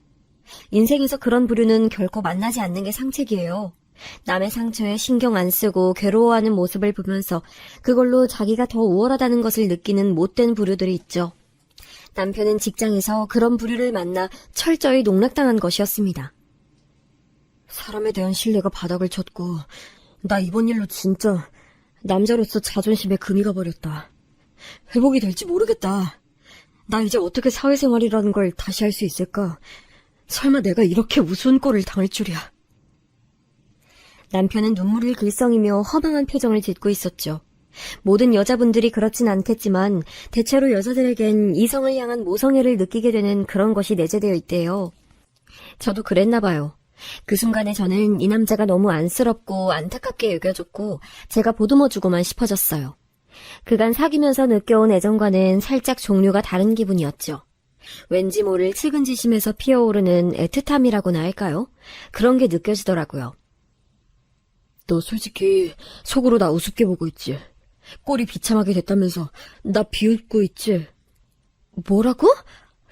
인생에서 그런 부류는 결코 만나지 않는 게 상책이에요. 남의 상처에 신경 안 쓰고 괴로워하는 모습을 보면서 그걸로 자기가 더 우월하다는 것을 느끼는 못된 부류들이 있죠. 남편은 직장에서 그런 부류를 만나 철저히 농락당한 것이었습니다. 사람에 대한 신뢰가 바닥을 쳤고 나 이번 일로 진짜 남자로서 자존심에 금이 가버렸다. 회복이 될지 모르겠다. 나 이제 어떻게 사회생활이라는 걸 다시 할 수 있을까? 설마 내가 이렇게 우스운 꼴을 당할 줄이야. 남편은 눈물을 글썽이며 허망한 표정을 짓고 있었죠. 모든 여자분들이 그렇진 않겠지만 대체로 여자들에겐 이성을 향한 모성애를 느끼게 되는 그런 것이 내재되어 있대요. 저도 그랬나 봐요. 그 순간에 저는 이 남자가 너무 안쓰럽고 안타깝게 여겨졌고 제가 보듬어주고만 싶어졌어요. 그간 사귀면서 느껴온 애정과는 살짝 종류가 다른 기분이었죠. 왠지 모를 측은지심에서 피어오르는 애틋함이라고나 할까요? 그런 게 느껴지더라고요. 너 솔직히 속으로 나 우습게 보고 있지? 꼴이 비참하게 됐다면서 나 비웃고 있지? 뭐라고?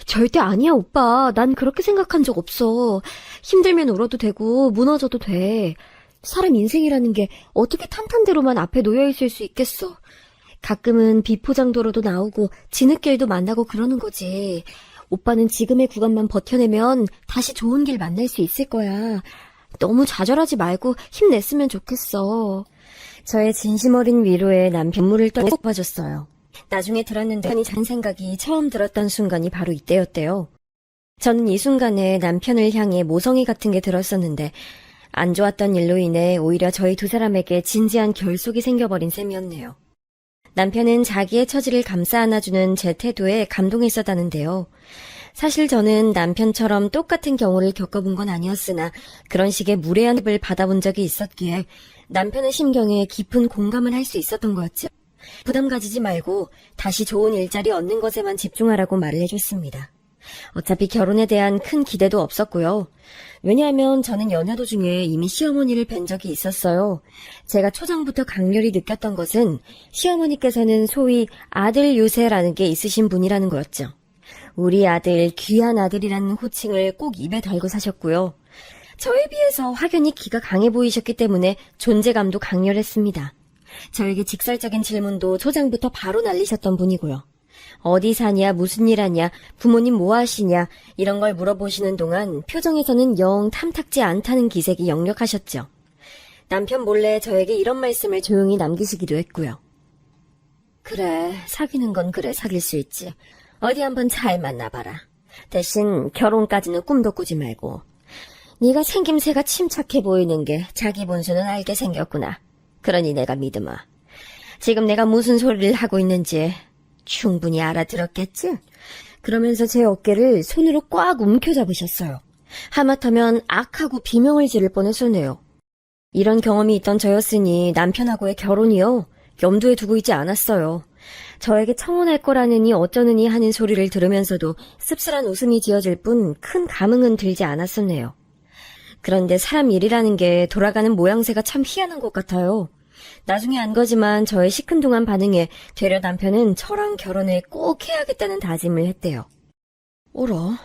절대 아니야, 오빠. 난 그렇게 생각한 적 없어. 힘들면 울어도 되고 무너져도 돼. 사람 인생이라는 게 어떻게 탄탄대로만 앞에 놓여있을 수 있겠어. 가끔은 비포장도로도 나오고 진흙길도 만나고 그러는 거지. 오빠는 지금의 구간만 버텨내면 다시 좋은 길 만날 수 있을 거야. 너무 좌절하지 말고 힘냈으면 좋겠어. 저의 진심 어린 위로에 남편 눈물을 떨어져줬어요. 나중에 들었는데 남편이 잔 생각이 처음 들었던 순간이 바로 이때였대요. 저는 이 순간에 남편을 향해 모성애 같은 게 들었었는데 안 좋았던 일로 인해 오히려 저희 두 사람에게 진지한 결속이 생겨버린 셈이었네요. 남편은 자기의 처지를 감싸 안아주는 제 태도에 감동했었다는데요. 사실 저는 남편처럼 똑같은 경우를 겪어본 건 아니었으나 그런 식의 무례한 흡을 받아본 적이 있었기에 남편의 심경에 깊은 공감을 할 수 있었던 거였죠. 부담 가지지 말고 다시 좋은 일자리 얻는 것에만 집중하라고 말을 해줬습니다. 어차피 결혼에 대한 큰 기대도 없었고요. 왜냐하면 저는 연애 도중에 이미 시어머니를 뵌 적이 있었어요. 제가 초장부터 강렬히 느꼈던 것은 시어머니께서는 소위 아들 유세라는 게 있으신 분이라는 거였죠. 우리 아들, 귀한 아들이라는 호칭을 꼭 입에 달고 사셨고요. 저에 비해서 확연히 기가 강해 보이셨기 때문에 존재감도 강렬했습니다. 저에게 직설적인 질문도 초장부터 바로 날리셨던 분이고요. 어디 사냐, 무슨 일 하냐, 부모님 뭐 하시냐 이런 걸 물어보시는 동안 표정에서는 영 탐탁지 않다는 기색이 역력하셨죠. 남편 몰래 저에게 이런 말씀을 조용히 남기시기도 했고요. 그래, 사귀는 건 그래 사귈 수 있지. 어디 한번 잘 만나봐라. 대신 결혼까지는 꿈도 꾸지 말고. 네가 생김새가 침착해 보이는 게 자기 본수는 알게 생겼구나. 그러니 내가 믿으마. 지금 내가 무슨 소리를 하고 있는지 충분히 알아들었겠지? 그러면서 제 어깨를 손으로 꽉 움켜잡으셨어요. 하마터면 악하고 비명을 지를 뻔했었네요. 이런 경험이 있던 저였으니 남편하고의 결혼이요. 염두에 두고 있지 않았어요. 저에게 청혼할 거라느니 어쩌느니 하는 소리를 들으면서도 씁쓸한 웃음이 지어질 뿐 큰 감흥은 들지 않았었네요. 그런데 사람 일이라는 게 돌아가는 모양새가 참 희한한 것 같아요. 나중에 안 거지만 저의 시큰둥한 반응에 되려 남편은 저랑 결혼을 꼭 해야겠다는 다짐을 했대요. 어라?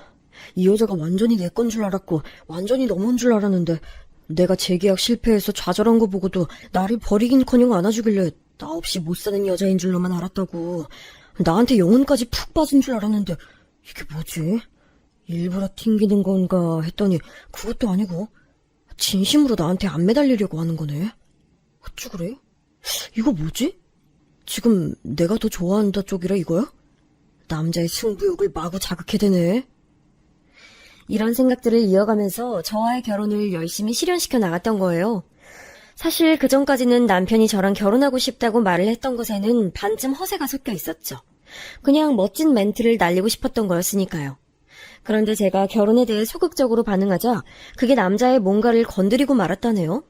이 여자가 완전히 내 건 줄 알았고 완전히 넘어온 줄 알았는데 내가 재계약 실패해서 좌절한 거 보고도 나를 버리긴커녕 안아주길래 나 없이 못 사는 여자인 줄로만 알았다고. 나한테 영혼까지 푹 빠진 줄 알았는데 이게 뭐지? 일부러 튕기는 건가 했더니 그것도 아니고 진심으로 나한테 안 매달리려고 하는 거네. 어쭈 그래? 이거 뭐지? 지금 내가 더 좋아한다 쪽이라 이거야? 남자의 승부욕을 마구 자극해대네. 이런 생각들을 이어가면서 저와의 결혼을 열심히 실현시켜 나갔던 거예요. 사실 그전까지는 남편이 저랑 결혼하고 싶다고 말을 했던 것에는 반쯤 허세가 섞여 있었죠. 그냥 멋진 멘트를 날리고 싶었던 거였으니까요. 그런데 제가 결혼에 대해 소극적으로 반응하자 그게 남자의 뭔가를 건드리고 말았다네요.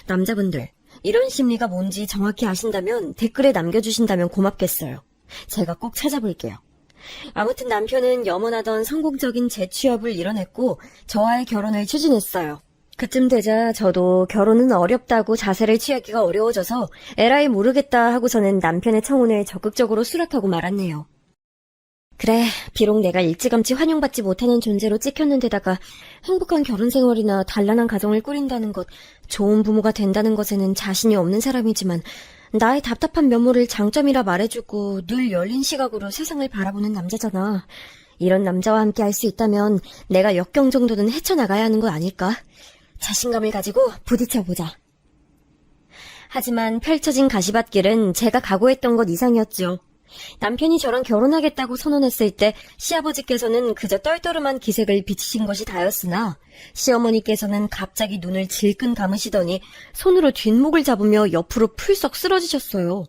남자분들, 이런 심리가 뭔지 정확히 아신다면 댓글에 남겨주신다면 고맙겠어요. 제가 꼭 찾아볼게요. 아무튼 남편은 염원하던 성공적인 재취업을 이뤄냈고 저와의 결혼을 추진했어요. 그쯤 되자 저도 결혼은 어렵다고 자세를 취하기가 어려워져서 에라이 모르겠다 하고서는 남편의 청혼에 적극적으로 수락하고 말았네요. 그래, 비록 내가 일찌감치 환영받지 못하는 존재로 찍혔는데다가 행복한 결혼 생활이나 단란한 가정을 꾸린다는 것, 좋은 부모가 된다는 것에는 자신이 없는 사람이지만 나의 답답한 면모를 장점이라 말해주고 늘 열린 시각으로 세상을 바라보는 남자잖아. 이런 남자와 함께 할 수 있다면 내가 역경 정도는 헤쳐나가야 하는 거 아닐까? 자신감을 가지고 부딪혀보자. 하지만 펼쳐진 가시밭길은 제가 각오했던 것 이상이었죠. 남편이 저랑 결혼하겠다고 선언했을 때 시아버지께서는 그저 떨떠름한 기색을 비치신 것이 다였으나 시어머니께서는 갑자기 눈을 질끈 감으시더니 손으로 뒷목을 잡으며 옆으로 풀썩 쓰러지셨어요.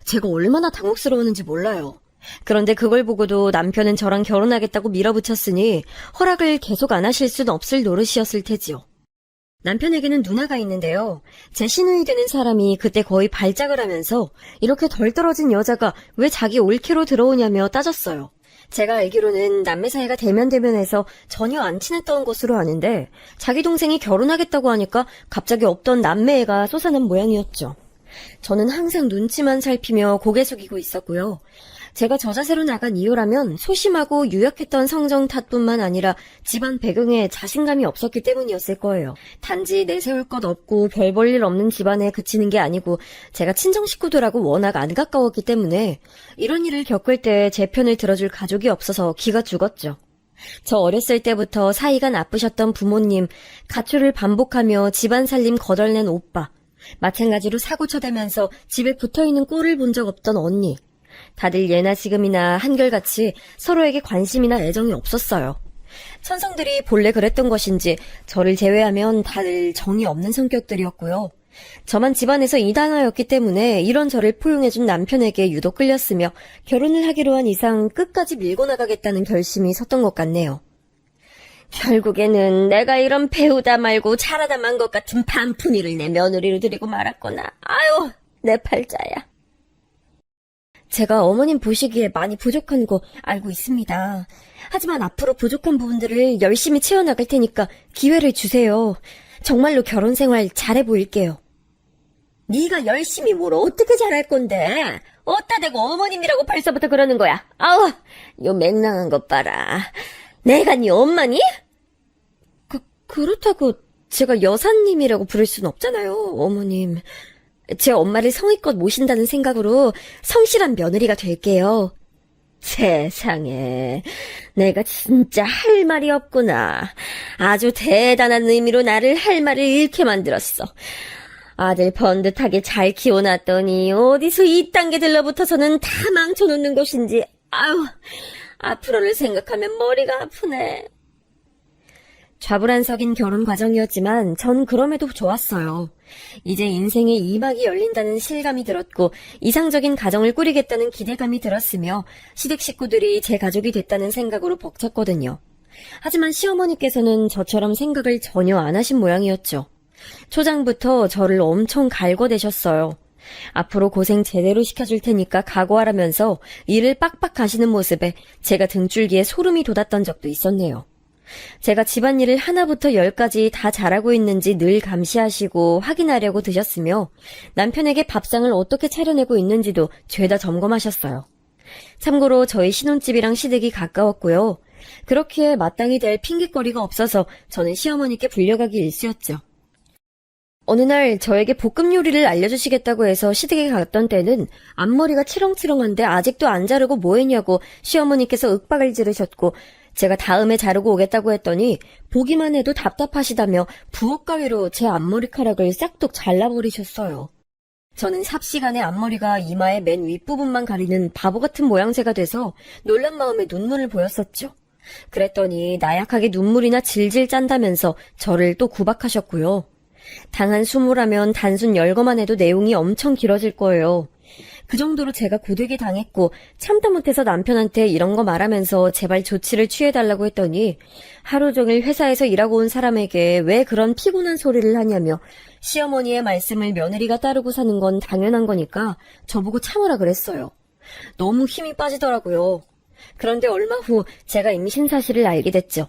제가 얼마나 당혹스러웠는지 몰라요. 그런데 그걸 보고도 남편은 저랑 결혼하겠다고 밀어붙였으니 허락을 계속 안 하실 순 없을 노릇이었을 테지요. 남편에게는 누나가 있는데요. 제 시누이 되는 사람이 그때 거의 발작을 하면서 이렇게 덜 떨어진 여자가 왜 자기 올케로 들어오냐며 따졌어요. 제가 알기로는 남매 사이가 대면대면해서 전혀 안 친했던 것으로 아는데 자기 동생이 결혼하겠다고 하니까 갑자기 없던 남매애가 솟아난 모양이었죠. 저는 항상 눈치만 살피며 고개 숙이고 있었고요. 제가 저 자세로 나간 이유라면 소심하고 유약했던 성정 탓뿐만 아니라 집안 배경에 자신감이 없었기 때문이었을 거예요. 단지 내세울 것 없고 별 볼 일 없는 집안에 그치는 게 아니고 제가 친정 식구들하고 워낙 안 가까웠기 때문에 이런 일을 겪을 때 제 편을 들어줄 가족이 없어서 기가 죽었죠. 저 어렸을 때부터 사이가 나쁘셨던 부모님, 가출을 반복하며 집안 살림 거덜낸 오빠, 마찬가지로 사고쳐대면서 집에 붙어있는 꼴을 본 적 없던 언니, 다들 예나 지금이나 한결같이 서로에게 관심이나 애정이 없었어요. 천성들이 본래 그랬던 것인지 저를 제외하면 다들 정이 없는 성격들이었고요. 저만 집안에서 이단아였기 때문에 이런 저를 포용해준 남편에게 유독 끌렸으며 결혼을 하기로 한 이상 끝까지 밀고 나가겠다는 결심이 섰던 것 같네요. 결국에는 내가 이런 배우다 말고 잘하다 만 것 같은 반푼이를 내 며느리로 들이고 말았구나. 아유, 내 팔자야. 제가 어머님 보시기에 많이 부족한 거 알고 있습니다. 하지만 앞으로 부족한 부분들을 열심히 채워나갈 테니까 기회를 주세요. 정말로 결혼 생활 잘해 보일게요. 네가 열심히 뭘 어떻게 잘할 건데? 어따 대고 어머님이라고 벌써부터 그러는 거야. 아우, 요 맹랑한 것 봐라. 내가 네 엄마니? 그렇다고 제가 여사님이라고 부를 순 없잖아요, 어머님. 제 엄마를 성의껏 모신다는 생각으로 성실한 며느리가 될게요. 세상에, 내가 진짜 할 말이 없구나. 아주 대단한 의미로 나를 할 말을 잃게 만들었어. 아들 번듯하게 잘 키워놨더니 어디서 이딴 게 들러붙어서는 다 망쳐놓는 것인지. 아유, 앞으로를 생각하면 머리가 아프네. 좌불안석인 결혼 과정이었지만 전 그럼에도 좋았어요. 이제 인생의 2막이 열린다는 실감이 들었고 이상적인 가정을 꾸리겠다는 기대감이 들었으며 시댁 식구들이 제 가족이 됐다는 생각으로 벅찼거든요. 하지만 시어머니께서는 저처럼 생각을 전혀 안 하신 모양이었죠. 초장부터 저를 엄청 갈궈대셨어요. 앞으로 고생 제대로 시켜줄 테니까 각오하라면서 일을 빡빡 하시는 모습에 제가 등줄기에 소름이 돋았던 적도 있었네요. 제가 집안일을 하나부터 열까지 다 잘하고 있는지 늘 감시하시고 확인하려고 드셨으며 남편에게 밥상을 어떻게 차려내고 있는지도 죄다 점검하셨어요. 참고로 저희 신혼집이랑 시댁이 가까웠고요. 그렇기에 마땅히 될 핑곗거리가 없어서 저는 시어머니께 불려가기 일쑤였죠. 어느 날 저에게 볶음 요리를 알려주시겠다고 해서 시댁에 갔던 때는 앞머리가 치렁치렁한데 아직도 안 자르고 뭐 했냐고 시어머니께서 윽박을 지르셨고 제가 다음에 자르고 오겠다고 했더니 보기만 해도 답답하시다며 부엌가위로 제 앞머리카락을 싹둑 잘라버리셨어요. 저는 삽시간에 앞머리가 이마의 맨 윗부분만 가리는 바보 같은 모양새가 돼서 놀란 마음에 눈물을 보였었죠. 그랬더니 나약하게 눈물이나 질질 짠다면서 저를 또 구박하셨고요. 당한 수모라면 단순 열거만 해도 내용이 엄청 길어질 거예요. 그 정도로 제가 고되게 당했고 참다 못해서 남편한테 이런 거 말하면서 제발 조치를 취해달라고 했더니 하루 종일 회사에서 일하고 온 사람에게 왜 그런 피곤한 소리를 하냐며 시어머니의 말씀을 며느리가 따르고 사는 건 당연한 거니까 저보고 참으라 그랬어요. 너무 힘이 빠지더라고요. 그런데 얼마 후 제가 임신 사실을 알게 됐죠.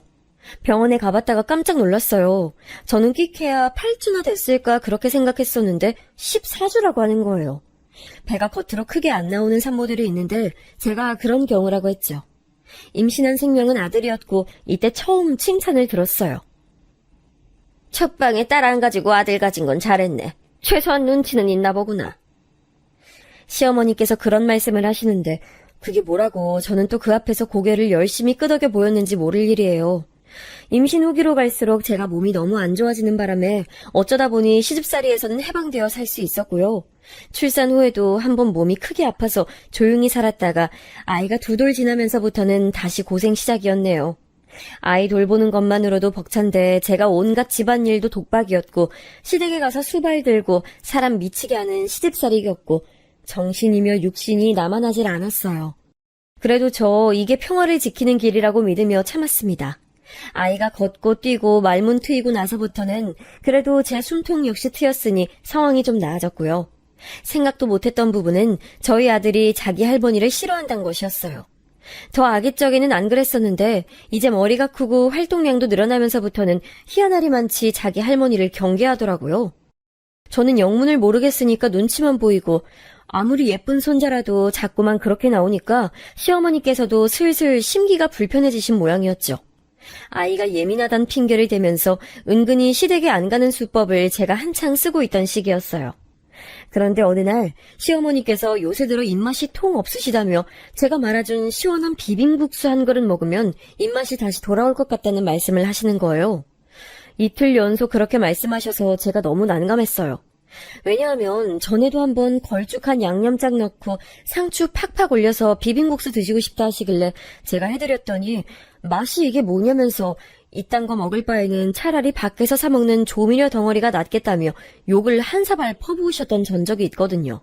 병원에 가봤다가 깜짝 놀랐어요. 저는 끽해야 8주나 됐을까 그렇게 생각했었는데 14주라고 하는 거예요. 배가 겉으로 크게 안 나오는 산모들이 있는데 제가 그런 경우라고 했죠. 임신한 생명은 아들이었고 이때 처음 칭찬을 들었어요. 첫 방에 딸 안 가지고 아들 가진 건 잘했네. 최소한 눈치는 있나 보구나. 시어머니께서 그런 말씀을 하시는데 그게 뭐라고 저는 또 그 앞에서 고개를 열심히 끄덕여 보였는지 모를 일이에요. 임신 후기로 갈수록 제가 몸이 너무 안 좋아지는 바람에 어쩌다 보니 시집살이에서는 해방되어 살 수 있었고요. 출산 후에도 한번 몸이 크게 아파서 조용히 살았다가 아이가 2돌 지나면서부터는 다시 고생 시작이었네요. 아이 돌보는 것만으로도 벅찬데 제가 온갖 집안일도 독박이었고 시댁에 가서 수발 들고 사람 미치게 하는 시집살이 겪고 정신이며 육신이 남아나질 않았어요. 그래도 저 이게 평화를 지키는 길이라고 믿으며 참았습니다. 아이가 걷고 뛰고 말문 트이고 나서부터는 그래도 제 숨통 역시 트였으니 상황이 좀 나아졌고요. 생각도 못했던 부분은 저희 아들이 자기 할머니를 싫어한다는 것이었어요. 저 아기 적에는 안 그랬었는데 이제 머리가 크고 활동량도 늘어나면서부터는 희한하리만치 자기 할머니를 경계하더라고요. 저는 영문을 모르겠으니까 눈치만 보이고 아무리 예쁜 손자라도 자꾸만 그렇게 나오니까 시어머니께서도 슬슬 심기가 불편해지신 모양이었죠. 아이가 예민하단 핑계를 대면서 은근히 시댁에 안 가는 수법을 제가 한창 쓰고 있던 시기였어요. 그런데 어느 날 시어머니께서 요새 들어 입맛이 통 없으시다며 제가 말아준 시원한 비빔국수 한 그릇 먹으면 입맛이 다시 돌아올 것 같다는 말씀을 하시는 거예요. 이틀 연속 그렇게 말씀하셔서 제가 너무 난감했어요. 왜냐하면 전에도 한번 걸쭉한 양념장 넣고 상추 팍팍 올려서 비빔국수 드시고 싶다 하시길래 제가 해드렸더니 맛이 이게 뭐냐면서 이딴 거 먹을 바에는 차라리 밖에서 사 먹는 조미료 덩어리가 낫겠다며 욕을 한 사발 퍼부으셨던 전적이 있거든요.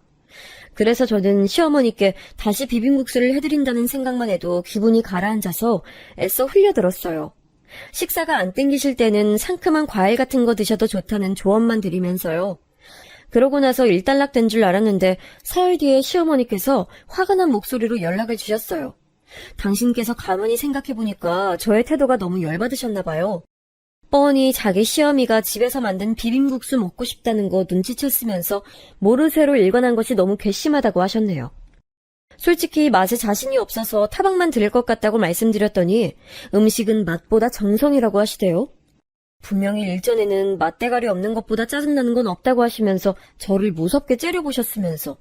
그래서 저는 시어머니께 다시 비빔국수를 해드린다는 생각만 해도 기분이 가라앉아서 애써 흘려들었어요. 식사가 안 땡기실 때는 상큼한 과일 같은 거 드셔도 좋다는 조언만 드리면서요. 그러고 나서 일단락된 줄 알았는데 사흘 뒤에 시어머니께서 화가 난 목소리로 연락을 주셨어요. 당신께서 가만히 생각해보니까 저의 태도가 너무 열받으셨나 봐요. 뻔히 자기 시어미가 집에서 만든 비빔국수 먹고 싶다는 거 눈치챘으면서 모르쇠로 일관한 것이 너무 괘씸하다고 하셨네요. 솔직히 맛에 자신이 없어서 타박만 들을 것 같다고 말씀드렸더니 음식은 맛보다 정성이라고 하시대요. 분명히 일전에는 맛대가리 없는 것보다 짜증나는 건 없다고 하시면서 저를 무섭게 째려보셨으면서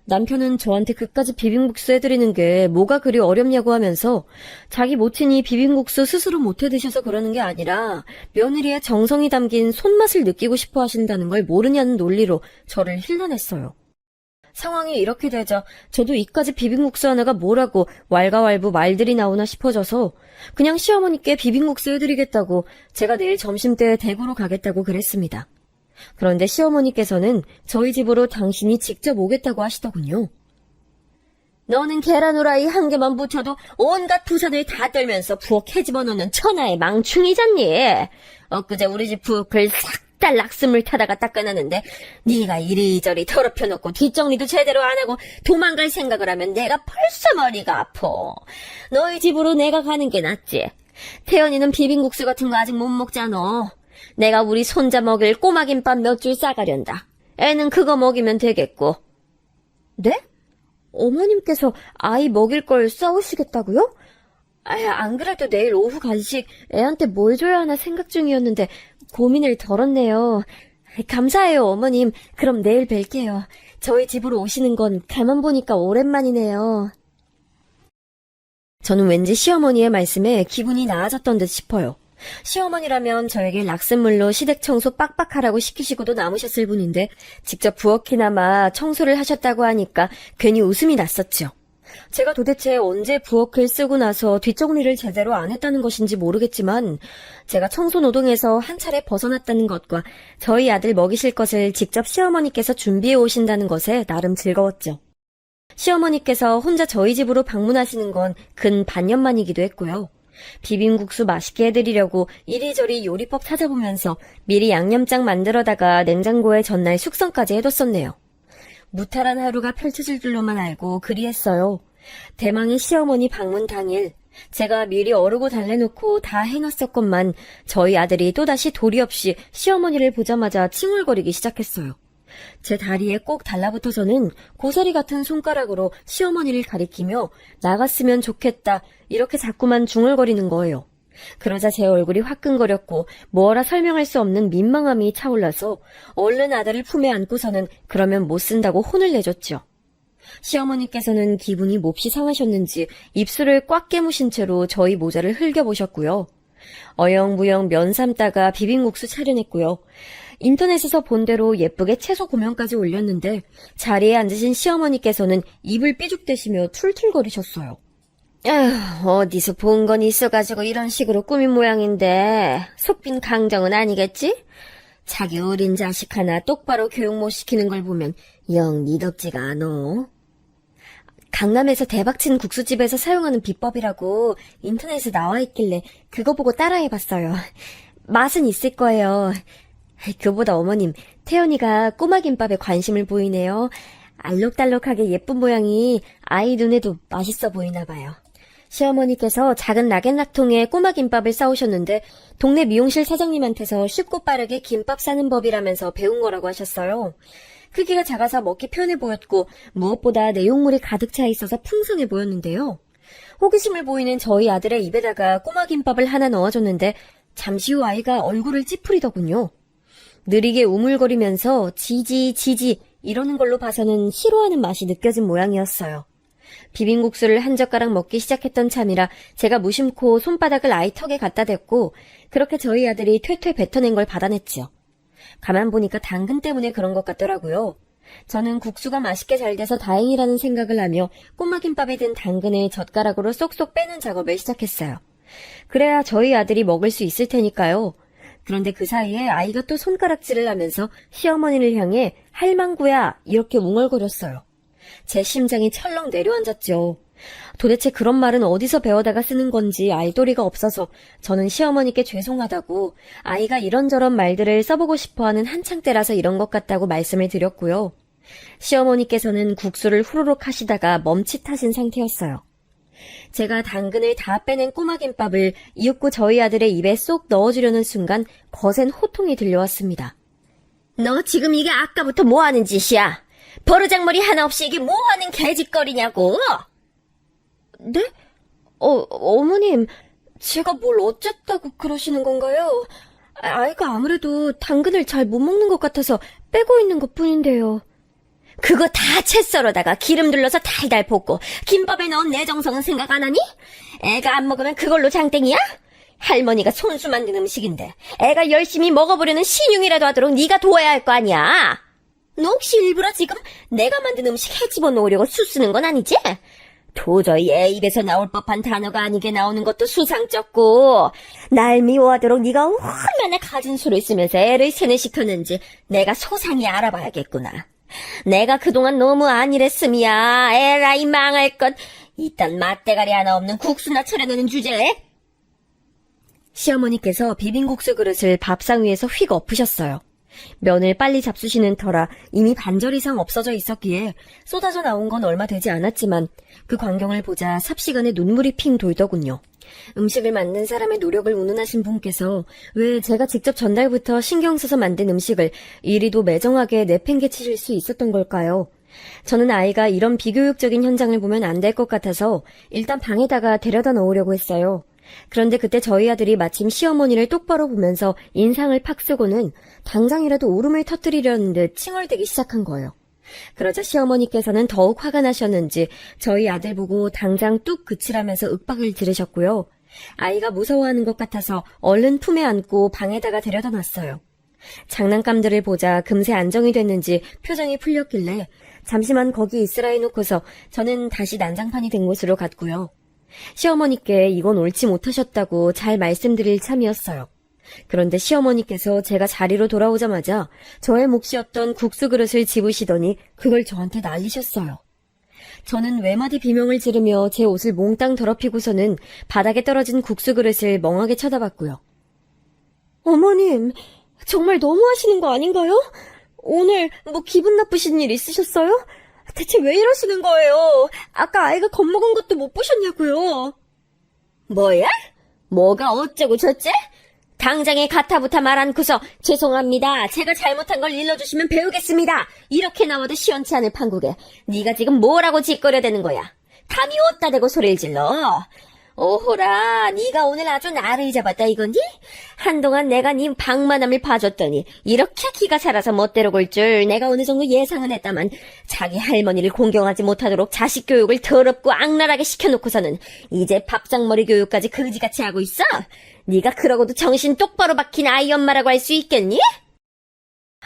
남편은 저한테 그까지 비빔국수 해드리는 게 뭐가 그리 어렵냐고 하면서 자기 모친이 비빔국수 스스로 못 해드셔서 그러는 게 아니라 며느리의 정성이 담긴 손맛을 느끼고 싶어 하신다는 걸 모르냐는 논리로 저를 힐난했어요. 상황이 이렇게 되자 저도 이까지 비빔국수 하나가 뭐라고 왈가왈부 말들이 나오나 싶어져서 그냥 시어머니께 비빔국수 해드리겠다고 제가 내일 점심때 대구로 가겠다고 그랬습니다. 그런데 시어머니께서는 저희 집으로 당신이 직접 오겠다고 하시더군요. 너는 계란 후라이 한 개만 붙여도 온갖 부산을 다 떨면서 부엌 해집어놓는 천하의 망충이잖니. 엊그제 우리 집 부엌을 싹 다 락스물 타다가 닦아놨는데 네가 이리저리 더럽혀놓고 뒷정리도 제대로 안 하고 도망갈 생각을 하면 내가 벌써 머리가 아파. 너희 집으로 내가 가는 게 낫지. 태연이는 비빔국수 같은 거 아직 못 먹잖아. 내가 우리 손자 먹일 꼬마김밥 몇 줄 싸가련다. 애는 그거 먹이면 되겠고. 네? 어머님께서 아이 먹일 걸 싸우시겠다고요? 안 그래도 내일 오후 간식 애한테 뭘 줘야 하나 생각 중이었는데 고민을 덜었네요. 감사해요, 어머님. 그럼 내일 뵐게요. 저희 집으로 오시는 건 가만 보니까 오랜만이네요. 저는 왠지 시어머니의 말씀에 기분이 나아졌던 듯 싶어요. 시어머니라면 저에게 락슨물로 시댁 청소 빡빡하라고 시키시고도 남으셨을 분인데 직접 부엌이나마 청소를 하셨다고 하니까 괜히 웃음이 났었죠. 제가 도대체 언제 부엌을 쓰고 나서 뒷정리를 제대로 안 했다는 것인지 모르겠지만 제가 청소노동에서 한 차례 벗어났다는 것과 저희 아들 먹이실 것을 직접 시어머니께서 준비해 오신다는 것에 나름 즐거웠죠. 시어머니께서 혼자 저희 집으로 방문하시는 건 근 반년 만이기도 했고요. 비빔국수 맛있게 해드리려고 이리저리 요리법 찾아보면서 미리 양념장 만들어다가 냉장고에 전날 숙성까지 해뒀었네요. 무탈한 하루가 펼쳐질 줄로만 알고 그리했어요. 대망의 시어머니 방문 당일 제가 미리 어르고 달래놓고 다 해놨었건만 저희 아들이 또다시 도리 없이 시어머니를 보자마자 칭얼거리기 시작했어요. 제 다리에 꼭 달라붙어서는 고사리 같은 손가락으로 시어머니를 가리키며 나갔으면 좋겠다 이렇게 자꾸만 중얼거리는 거예요. 그러자 제 얼굴이 화끈거렸고 뭐라 설명할 수 없는 민망함이 차올라서 얼른 아들을 품에 안고서는 그러면 못 쓴다고 혼을 내줬죠. 시어머니께서는 기분이 몹시 상하셨는지 입술을 꽉 깨무신 채로 저희 모자를 흘겨보셨고요. 어영부영 면 삶다가 비빔국수 차려냈고요. 인터넷에서 본 대로 예쁘게 채소 고명까지 올렸는데 자리에 앉으신 시어머니께서는 입을 삐죽대시며 툴툴거리셨어요. 어디서 본 건 있어가지고 이런 식으로 꾸민 모양인데 속빈 강정은 아니겠지? 자기 어린 자식 하나 똑바로 교육 못 시키는 걸 보면 영 미덥지가 않어. 강남에서 대박친 국수집에서 사용하는 비법이라고 인터넷에 나와 있길래 그거 보고 따라해봤어요. 맛은 있을 거예요. 그보다 어머님, 태연이가 꼬마 김밥에 관심을 보이네요. 알록달록하게 예쁜 모양이 아이 눈에도 맛있어 보이나 봐요. 시어머니께서 작은 락앤락통에 꼬마 김밥을 싸오셨는데 동네 미용실 사장님한테서 쉽고 빠르게 김밥 싸는 법이라면서 배운 거라고 하셨어요. 크기가 작아서 먹기 편해 보였고 무엇보다 내용물이 가득 차 있어서 풍성해 보였는데요. 호기심을 보이는 저희 아들의 입에다가 꼬마 김밥을 하나 넣어줬는데 잠시 후 아이가 얼굴을 찌푸리더군요. 느리게 우물거리면서 지지 이러는 걸로 봐서는 싫어하는 맛이 느껴진 모양이었어요. 비빔국수를 한 젓가락 먹기 시작했던 참이라 제가 무심코 손바닥을 아이 턱에 갖다 댔고 그렇게 저희 아들이 퇴퇴 뱉어낸 걸 받아냈지요. 가만 보니까 당근 때문에 그런 것 같더라고요. 저는 국수가 맛있게 잘 돼서 다행이라는 생각을 하며 꼬마김밥에 든 당근을 젓가락으로 쏙쏙 빼는 작업을 시작했어요. 그래야 저희 아들이 먹을 수 있을 테니까요. 그런데 그 사이에 아이가 또 손가락질을 하면서 시어머니를 향해 할망구야 이렇게 웅얼거렸어요. 제 심장이 철렁 내려앉았죠. 도대체 그런 말은 어디서 배워다가 쓰는 건지 알도리가 없어서 저는 시어머니께 죄송하다고 아이가 이런저런 말들을 써보고 싶어하는 한창 때라서 이런 것 같다고 말씀을 드렸고요. 시어머니께서는 국수를 후루룩 하시다가 멈칫하신 상태였어요. 제가 당근을 다 빼낸 꼬마김밥을 이윽고 저희 아들의 입에 쏙 넣어주려는 순간 거센 호통이 들려왔습니다. 너 지금 이게 아까부터 뭐하는 짓이야? 버르장머리 하나 없이 이게 뭐하는 개짓거리냐고? 네? 어머님, 제가 뭘 어쨌다고 그러시는 건가요? 아이가 아무래도 당근을 잘 못 먹는 것 같아서 빼고 있는 것 뿐인데요. 그거 다 채 썰어다가 기름 둘러서 달달 볶고 김밥에 넣은 내 정성은 생각 안 하니? 애가 안 먹으면 그걸로 장땡이야? 할머니가 손수 만든 음식인데 애가 열심히 먹어보려는 신용이라도 하도록 네가 도와야 할 거 아니야? 너 혹시 일부러 지금 내가 만든 음식 해집어 놓으려고 수쓰는 건 아니지? 도저히 애 입에서 나올 법한 단어가 아니게 나오는 것도 수상쩍고 날 미워하도록 네가 얼마나 가진 수를 쓰면서 애를 세뇌시켰는지 내가 소상히 알아봐야겠구나. 내가 그동안 너무 안일했음이야. 에라이 망할 것. 이딴 맛대가리 하나 없는 국수나 차려내는 주제에. 시어머니께서 비빔국수 그릇을 밥상 위에서 휙 엎으셨어요. 면을 빨리 잡수시는 터라 이미 반절 이상 없어져 있었기에 쏟아져 나온 건 얼마 되지 않았지만 그 광경을 보자 삽시간에 눈물이 핑 돌더군요. 음식을 만든 사람의 노력을 운운하신 분께서 왜 제가 직접 전날부터 신경 써서 만든 음식을 이리도 매정하게 내팽개치실 수 있었던 걸까요? 저는 아이가 이런 비교육적인 현장을 보면 안 될 것 같아서 일단 방에다가 데려다 놓으려고 했어요. 그런데 그때 저희 아들이 마침 시어머니를 똑바로 보면서 인상을 팍 쓰고는 당장이라도 울음을 터뜨리려는 듯 칭얼대기 시작한 거예요. 그러자 시어머니께서는 더욱 화가 나셨는지 저희 아들 보고 당장 뚝 그치라면서 윽박을 지르셨고요. 아이가 무서워하는 것 같아서 얼른 품에 안고 방에다가 데려다 놨어요. 장난감들을 보자 금세 안정이 됐는지 표정이 풀렸길래 잠시만 거기 있으라 해놓고서 저는 다시 난장판이 된 곳으로 갔고요. 시어머니께 이건 옳지 못하셨다고 잘 말씀드릴 참이었어요. 그런데 시어머니께서 제가 자리로 돌아오자마자 저의 몫이었던 국수 그릇을 집으시더니 그걸 저한테 날리셨어요. 저는 외마디 비명을 지르며 제 옷을 몽땅 더럽히고서는 바닥에 떨어진 국수 그릇을 멍하게 쳐다봤고요. 어머님, 정말 너무하시는 거 아닌가요? 오늘 뭐 기분 나쁘신 일 있으셨어요? 대체 왜 이러시는 거예요? 아까 아이가 겁먹은 것도 못 보셨냐고요? 뭐야? 뭐가 어쩌고 저째? 당장에 가타부타 말 않고서 죄송합니다. 제가 잘못한 걸 일러주시면 배우겠습니다. 이렇게 나와도 시원치 않을 판국에 네가 지금 뭐라고 짓거려대는 거야? 감히 어디다 대고 소리를 질러? 오호라, 네가 오늘 아주 나를 잡았다 이거니? 한동안 내가 네 방만함을 봐줬더니 이렇게 기가 살아서 멋대로 굴 줄 내가 어느 정도 예상은 했다만 자기 할머니를 공경하지 못하도록 자식 교육을 더럽고 악랄하게 시켜놓고서는 이제 밥상머리 교육까지 그지같이 하고 있어? 네가 그러고도 정신 똑바로 박힌 아이 엄마라고 할 수 있겠니?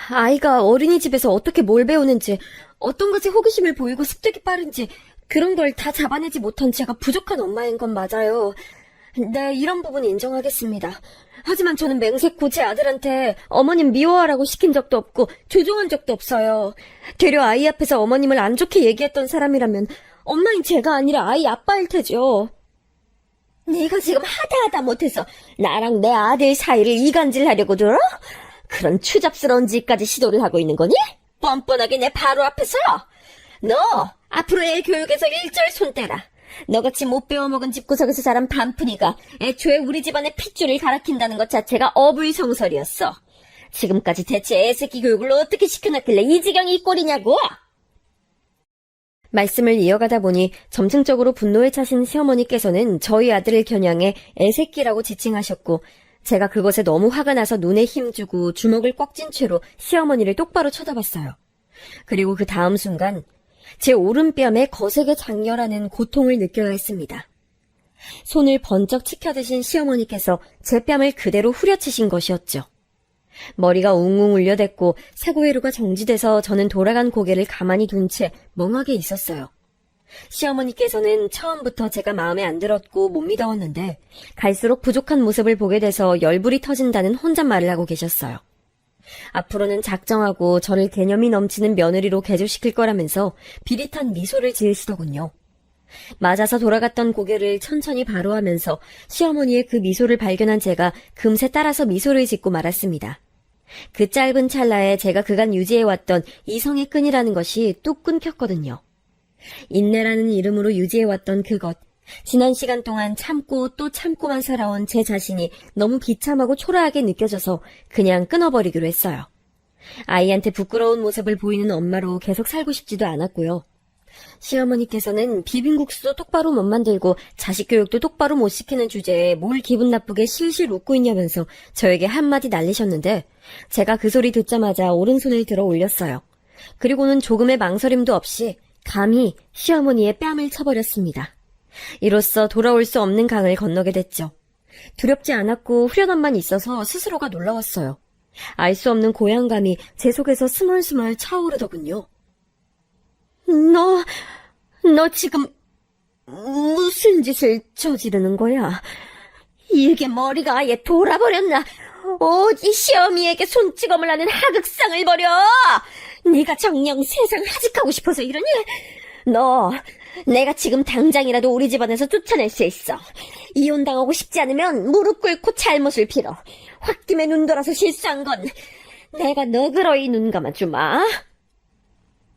아이가 어린이집에서 어떻게 뭘 배우는지, 어떤 것에 호기심을 보이고 습득이 빠른지 그런 걸 다 잡아내지 못한 제가 부족한 엄마인 건 맞아요. 네, 이런 부분 인정하겠습니다. 하지만 저는 맹세코 제 아들한테 어머님 미워하라고 시킨 적도 없고 조종한 적도 없어요. 되려 아이 앞에서 어머님을 안 좋게 얘기했던 사람이라면 엄마인 제가 아니라 아이 아빠일 테죠. 네가 지금 하다 못해서 나랑 내 아들 사이를 이간질하려고 들어? 그런 추잡스러운 짓까지 시도를 하고 있는 거니? 뻔뻔하게 내 바로 앞에서? 너 앞으로 애 교육에서 일절 손 떼라. 너같이 못 배워먹은 집구석에서 자란 반푼이가 애초에 우리 집안의 핏줄을 갈아킨다는 것 자체가 어불성설이었어. 지금까지 대체 애새끼 교육을 어떻게 시켜놨길래 이 지경이 이 꼴이냐고? 말씀을 이어가다 보니 점층적으로 분노에 차신 시어머니께서는 저희 아들을 겨냥해 애새끼라고 지칭하셨고 제가 그것에 너무 화가 나서 눈에 힘주고 주먹을 꽉 쥔 채로 시어머니를 똑바로 쳐다봤어요. 그리고 그 다음 순간 제 오른뺨에 거세게 장렬하는 고통을 느껴야 했습니다. 손을 번쩍 치켜드신 시어머니께서 제 뺨을 그대로 후려치신 것이었죠. 머리가 웅웅 울려댔고 사고회로가 정지돼서 저는 돌아간 고개를 가만히 둔 채 멍하게 있었어요. 시어머니께서는 처음부터 제가 마음에 안 들었고 못 믿어왔는데 갈수록 부족한 모습을 보게 돼서 열불이 터진다는 혼잣말을 하고 계셨어요. 앞으로는 작정하고 저를 개념이 넘치는 며느리로 개조시킬 거라면서 비릿한 미소를 지으시더군요. 맞아서 돌아갔던 고개를 천천히 바로 하면서 시어머니의 그 미소를 발견한 제가 금세 따라서 미소를 짓고 말았습니다. 그 짧은 찰나에 제가 그간 유지해왔던 이성의 끈이라는 것이 뚝 끊겼거든요. 인내라는 이름으로 유지해왔던 그것, 지난 시간 동안 참고 또 참고만 살아온 제 자신이 너무 비참하고 초라하게 느껴져서 그냥 끊어버리기로 했어요. 아이한테 부끄러운 모습을 보이는 엄마로 계속 살고 싶지도 않았고요. 시어머니께서는 비빔국수도 똑바로 못 만들고 자식 교육도 똑바로 못 시키는 주제에 뭘 기분 나쁘게 실실 웃고 있냐면서 저에게 한마디 날리셨는데 제가 그 소리 듣자마자 오른손을 들어 올렸어요. 그리고는 조금의 망설임도 없이 감히 시어머니의 뺨을 쳐버렸습니다. 이로써 돌아올 수 없는 강을 건너게 됐죠. 두렵지 않았고 후련함만 있어서 스스로가 놀라웠어요. 알 수 없는 고향감이 제 속에서 스멀스멀 차오르더군요. 너 지금 무슨 짓을 저지르는 거야? 이게 머리가 아예 돌아버렸나? 어디 시어미에게 손찌검을 하는 하극상을 벌여! 네가 정녕 세상 하직하고 싶어서 이러니? 내가 지금 당장이라도 우리 집안에서 쫓아낼 수 있어. 이혼당하고 싶지 않으면 무릎 꿇고 잘못을 빌어. 홧김에 눈 돌아서 실수한 건 내가 너그러이 눈 감아주마.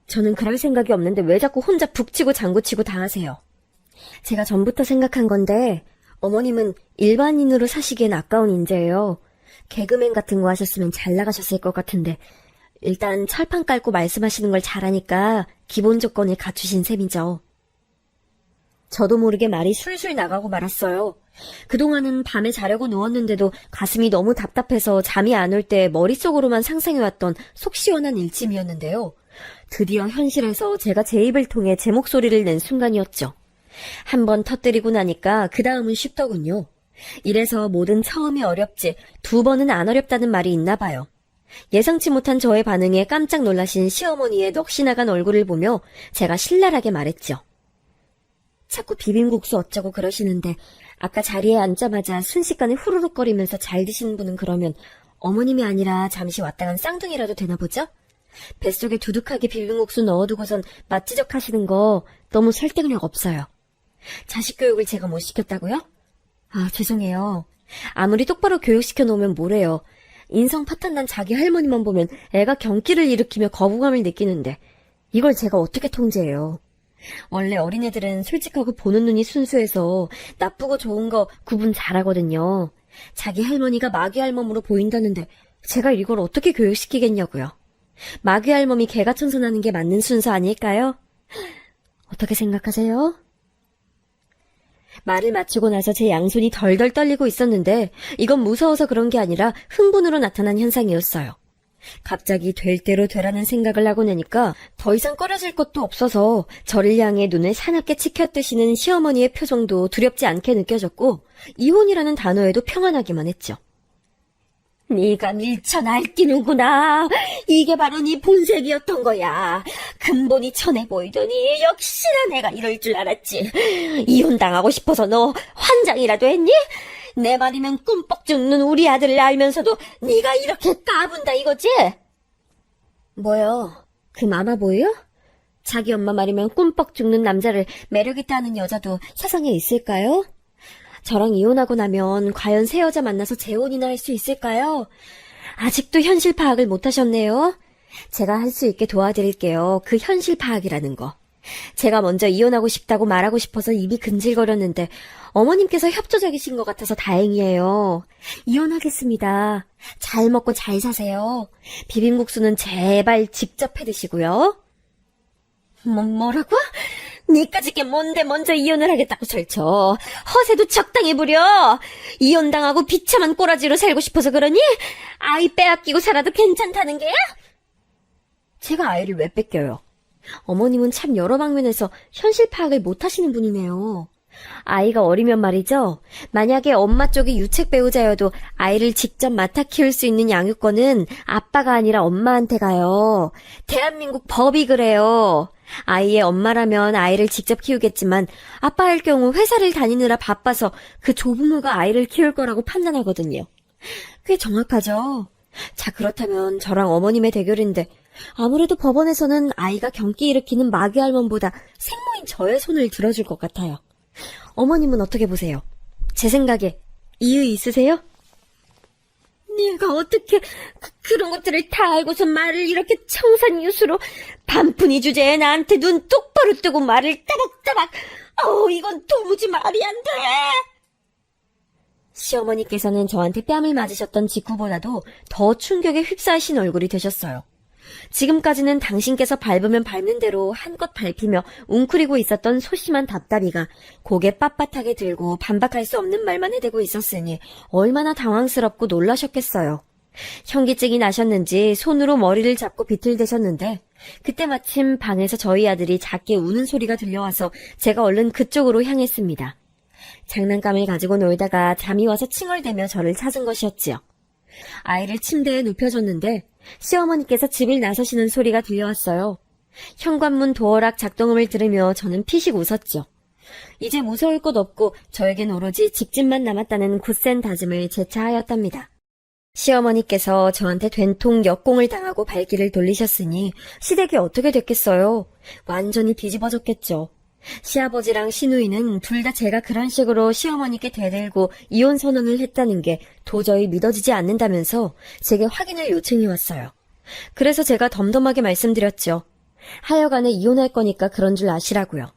저는 그럴 생각이 없는데 왜 자꾸 혼자 북치고 장구치고 다 하세요. 제가 전부터 생각한 건데 어머님은 일반인으로 사시기엔 아까운 인재예요. 개그맨 같은 거 하셨으면 잘 나가셨을 것 같은데 일단 철판 깔고 말씀하시는 걸 잘하니까 기본 조건을 갖추신 셈이죠. 저도 모르게 말이 술술 나가고 말았어요. 그동안은 밤에 자려고 누웠는데도 가슴이 너무 답답해서 잠이 안 올 때 머릿속으로만 상상해왔던 속 시원한 일침이었는데요. 드디어 현실에서 제가 제 입을 통해 제 목소리를 낸 순간이었죠. 한번 터뜨리고 나니까 그 다음은 쉽더군요. 이래서 뭐든 처음이 어렵지 두 번은 안 어렵다는 말이 있나 봐요. 예상치 못한 저의 반응에 깜짝 놀라신 시어머니의 넋이 나간 얼굴을 보며 제가 신랄하게 말했죠. 자꾸 비빔국수 어쩌고 그러시는데 아까 자리에 앉자마자 순식간에 후루룩거리면서 잘 드시는 분은 그러면 어머님이 아니라 잠시 왔다 간 쌍둥이라도 되나 보죠? 뱃속에 두둑하게 비빔국수 넣어두고선 맛지적 하시는 거 너무 설득력 없어요. 자식 교육을 제가 못 시켰다고요? 아, 죄송해요. 아무리 똑바로 교육시켜 놓으면 뭐래요. 인성 파탄난 자기 할머니만 보면 애가 경기를 일으키며 거부감을 느끼는데 이걸 제가 어떻게 통제해요. 원래 어린애들은 솔직하고 보는 눈이 순수해서 나쁘고 좋은 거 구분 잘하거든요. 자기 할머니가 마귀 할멈으로 보인다는데 제가 이걸 어떻게 교육시키겠냐고요. 마귀 할멈이 개가천선하는 게 맞는 순서 아닐까요? 어떻게 생각하세요? 말을 마치고 나서 제 양손이 덜덜 떨리고 있었는데 이건 무서워서 그런 게 아니라 흥분으로 나타난 현상이었어요. 갑자기 될 대로 되라는 생각을 하고 나니까 더 이상 꺼려질 것도 없어서 저를 향해 눈을 사납게 치켜뜨시는 시어머니의 표정도 두렵지 않게 느껴졌고 이혼이라는 단어에도 평안하기만 했죠. 네가 밀쳐 날뛰는구나. 이게 바로 네 본색이었던 거야. 근본이 천해 보이더니 역시나 내가 이럴 줄 알았지. 이혼당하고 싶어서 너 환장이라도 했니? 내 말이면 꿈뻑 죽는 우리 아들을 알면서도 네가 이렇게 까분다 이거지? 뭐요? 그 마마보이요? 자기 엄마 말이면 꿈뻑 죽는 남자를 매력있다 하는 여자도 세상에 있을까요? 저랑 이혼하고 나면 과연 새 여자 만나서 재혼이나 할 수 있을까요? 아직도 현실 파악을 못하셨네요. 제가 할 수 있게 도와드릴게요. 그 현실 파악이라는 거. 제가 먼저 이혼하고 싶다고 말하고 싶어서 입이 근질거렸는데 어머님께서 협조적이신 것 같아서 다행이에요. 이혼하겠습니다. 잘 먹고 잘 사세요. 비빔국수는 제발 직접 해 드시고요. 뭐라고? 니까짓 게 뭔데 먼저 이혼을 하겠다고 설쳐. 허세도 적당히 부려. 이혼당하고 비참한 꼬라지로 살고 싶어서 그러니? 아이 빼앗기고 살아도 괜찮다는 게야? 제가 아이를 왜 뺏겨요? 어머님은 참 여러 방면에서 현실 파악을 못하시는 분이네요. 아이가 어리면 말이죠. 만약에 엄마 쪽이 유책 배우자여도 아이를 직접 맡아 키울 수 있는 양육권은 아빠가 아니라 엄마한테 가요. 대한민국 법이 그래요. 아이의 엄마라면 아이를 직접 키우겠지만 아빠일 경우 회사를 다니느라 바빠서 그 조부모가 아이를 키울 거라고 판단하거든요. 꽤 정확하죠? 자, 그렇다면 저랑 어머님의 대결인데 아무래도 법원에서는 아이가 경기 일으키는 마귀 할멈보다 생모인 저의 손을 들어줄 것 같아요. 어머님은 어떻게 보세요? 제 생각에 이유 있으세요? 네가 어떻게 그런 것들을 다 알고서 말을 이렇게 청산유수로 반푼이 주제에 나한테 눈 똑바로 뜨고 말을 따박따박. 이건 도무지 말이 안 돼. 시어머니께서는 저한테 뺨을 맞으셨던 직후보다도 더 충격에 휩싸이신 얼굴이 되셨어요. 지금까지는 당신께서 밟으면 밟는 대로 한껏 밟히며 웅크리고 있었던 소심한 답답이가 고개 빳빳하게 들고 반박할 수 없는 말만 해대고 있었으니 얼마나 당황스럽고 놀라셨겠어요. 현기증이 나셨는지 손으로 머리를 잡고 비틀대셨는데 그때 마침 방에서 저희 아들이 작게 우는 소리가 들려와서 제가 얼른 그쪽으로 향했습니다. 장난감을 가지고 놀다가 잠이 와서 칭얼대며 저를 찾은 것이었지요. 아이를 침대에 눕혀줬는데 시어머니께서 집을 나서시는 소리가 들려왔어요. 현관문 도어락 작동음을 들으며 저는 피식 웃었죠. 이제 무서울 것 없고 저에겐 오로지 직진만 남았다는 굳센 다짐을 재차하였답니다. 시어머니께서 저한테 된통 역공을 당하고 발길을 돌리셨으니 시댁이 어떻게 됐겠어요? 완전히 뒤집어졌겠죠. 시아버지랑 시누이는 둘 다 제가 그런 식으로 시어머니께 대들고 이혼 선언을 했다는 게 도저히 믿어지지 않는다면서 제게 확인을 요청이 왔어요. 그래서 제가 덤덤하게 말씀드렸죠. 하여간에 이혼할 거니까 그런 줄 아시라고요.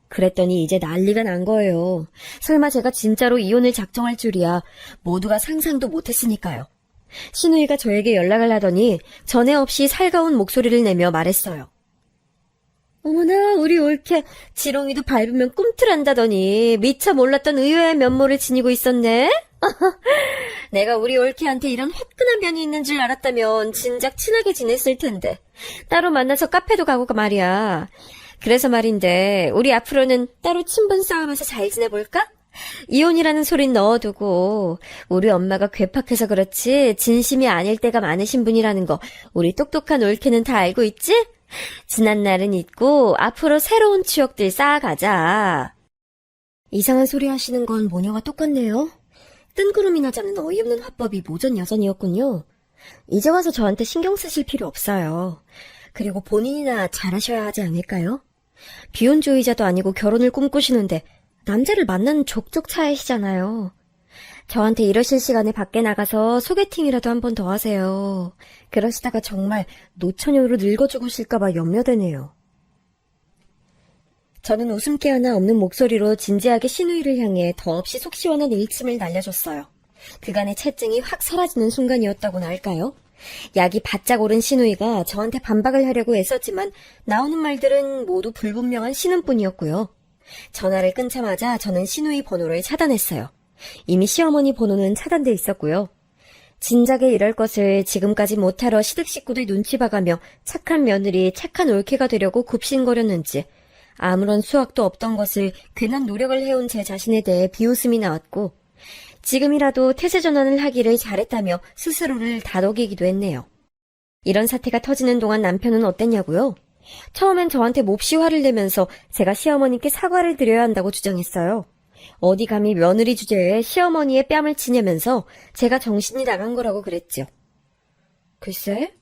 그랬더니 이제 난리가 난 거예요. 설마 제가 진짜로 이혼을 작정할 줄이야. 모두가 상상도 못했으니까요. 시누이가 저에게 연락을 하더니 전에 없이 살가운 목소리를 내며 말했어요. 어머나, 우리 올케 지렁이도 밟으면 꿈틀한다더니 미처 몰랐던 의외의 면모를 지니고 있었네. 내가 우리 올케한테 이런 화끈한 면이 있는 줄 알았다면 진작 친하게 지냈을 텐데. 따로 만나서 카페도 가고 말이야. 그래서 말인데 우리 앞으로는 따로 친분 싸움에서 잘 지내볼까? 이혼이라는 소린 넣어두고 우리 엄마가 괴팍해서 그렇지 진심이 아닐 때가 많으신 분이라는 거 우리 똑똑한 올케는 다 알고 있지? 지난 날은 잊고 앞으로 새로운 추억들 쌓아가자. 이상한 소리 하시는 건 모녀가 똑같네요. 뜬구름이나 잡는 어이없는 화법이 모전 여전이었군요. 이제 와서 저한테 신경 쓰실 필요 없어요. 그리고 본인이나 잘하셔야 하지 않을까요? 비혼주의자도 아니고 결혼을 꿈꾸시는데 남자를 만나는 족족 차이시잖아요. 저한테 이러실 시간에 밖에 나가서 소개팅이라도 한 번 더 하세요. 그러시다가 정말 노처녀로 늙어 죽으실까봐 염려되네요. 저는 웃음기 하나 없는 목소리로 진지하게 신우이를 향해 더없이 속 시원한 일침을 날려줬어요. 그간의 채증이 확 사라지는 순간이었다고나 할까요? 약이 바짝 오른 신우이가 저한테 반박을 하려고 애썼지만 나오는 말들은 모두 불분명한 신음뿐이었고요. 전화를 끊자마자 저는 신우이 번호를 차단했어요. 이미 시어머니 번호는 차단돼 있었고요. 진작에 이럴 것을 지금까지 못하러 시댁 식구들 눈치 봐가며 착한 며느리, 착한 올케가 되려고 굽신거렸는지 아무런 수확도 없던 것을 괜한 노력을 해온 제 자신에 대해 비웃음이 나왔고 지금이라도 태세 전환을 하기를 잘했다며 스스로를 다독이기도 했네요. 이런 사태가 터지는 동안 남편은 어땠냐고요? 처음엔 저한테 몹시 화를 내면서 제가 시어머니께 사과를 드려야 한다고 주장했어요. 어디 감히 며느리 주제에 시어머니의 뺨을 치냐면서 제가 정신이 나간 거라고 그랬죠. 글쎄,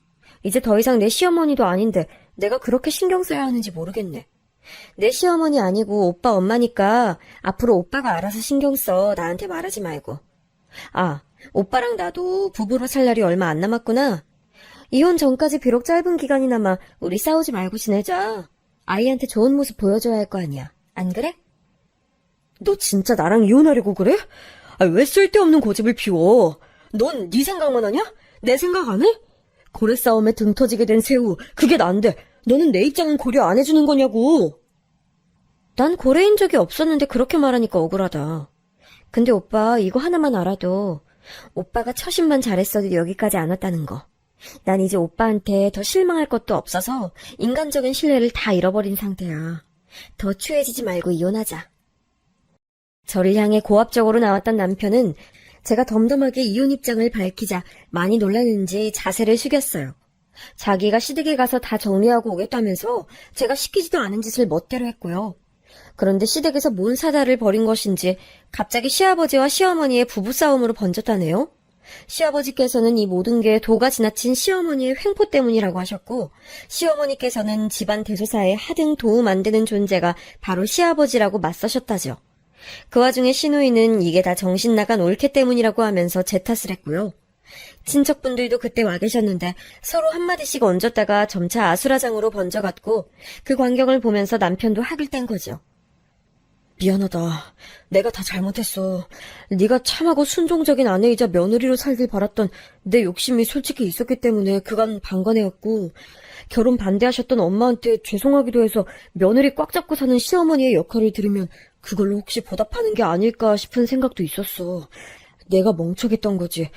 이제 더 이상 내 시어머니도 아닌데 내가 그렇게 신경 써야 하는지 모르겠네. 내 시어머니 아니고 오빠 엄마니까 앞으로 오빠가 알아서 신경 써. 나한테 말하지 말고. 아, 오빠랑 나도 부부로 살 날이 얼마 안 남았구나. 이혼 전까지 비록 짧은 기간이나마 우리 싸우지 말고 지내자. 아이한테 좋은 모습 보여줘야 할 거 아니야. 안 그래? 너 진짜 나랑 이혼하려고 그래? 왜 쓸데없는 고집을 피워? 넌 네 생각만 하냐? 내 생각 안 해? 고래 싸움에 등 터지게 된 새우, 그게 난데 너는 내 입장은 고려 안 해주는 거냐고. 난 고래인 적이 없었는데 그렇게 말하니까 억울하다. 근데 오빠 이거 하나만 알아도 오빠가 처신만 잘했어도 여기까지 안 왔다는 거. 난 이제 오빠한테 더 실망할 것도 없어서 인간적인 신뢰를 다 잃어버린 상태야. 더 추해지지 말고 이혼하자. 저를 향해 고압적으로 나왔던 남편은 제가 덤덤하게 이혼 입장을 밝히자 많이 놀랐는지 자세를 숙였어요. 자기가 시댁에 가서 다 정리하고 오겠다면서 제가 시키지도 않은 짓을 멋대로 했고요. 그런데 시댁에서 뭔 사달을 벌인 것인지 갑자기 시아버지와 시어머니의 부부싸움으로 번졌다네요. 시아버지께서는 이 모든 게 도가 지나친 시어머니의 횡포 때문이라고 하셨고 시어머니께서는 집안 대소사에 하등 도움 안 되는 존재가 바로 시아버지라고 맞서셨다죠. 그 와중에 시누이는 이게 다 정신 나간 올케 때문이라고 하면서 제 탓을 했고요. 친척분들도 그때 와 계셨는데 서로 한마디씩 얹었다가 점차 아수라장으로 번져갔고 그 광경을 보면서 남편도 학을 뗀 거죠. 미안하다. 내가 다 잘못했어. 네가 참하고 순종적인 아내이자 며느리로 살길 바랐던 내 욕심이 솔직히 있었기 때문에 그간 방관해왔고 결혼 반대하셨던 엄마한테 죄송하기도 해서 며느리 꽉 잡고 사는 시어머니의 역할을 들으면 그걸로 혹시 보답하는 게 아닐까 싶은 생각도 있었어. 내가 멍청했던 거지.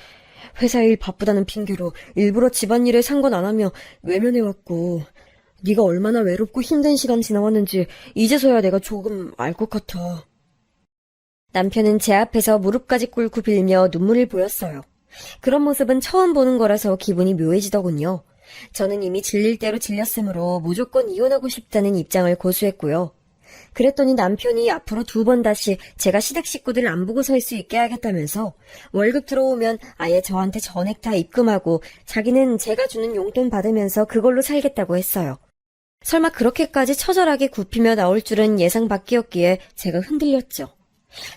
회사 일 바쁘다는 핑계로 일부러 집안일에 상관 안 하며 외면해왔고 네가 얼마나 외롭고 힘든 시간 지나왔는지 이제서야 내가 조금 알 것 같아. 남편은 제 앞에서 무릎까지 꿇고 빌며 눈물을 보였어요. 그런 모습은 처음 보는 거라서 기분이 묘해지더군요. 저는 이미 질릴 대로 질렸으므로 무조건 이혼하고 싶다는 입장을 고수했고요. 그랬더니 남편이 앞으로 2번 다시 제가 시댁 식구들 안 보고 살 수 있게 하겠다면서 월급 들어오면 아예 저한테 전액 다 입금하고 자기는 제가 주는 용돈 받으면서 그걸로 살겠다고 했어요. 설마 그렇게까지 처절하게 굽히며 나올 줄은 예상 밖이었기에 제가 흔들렸죠.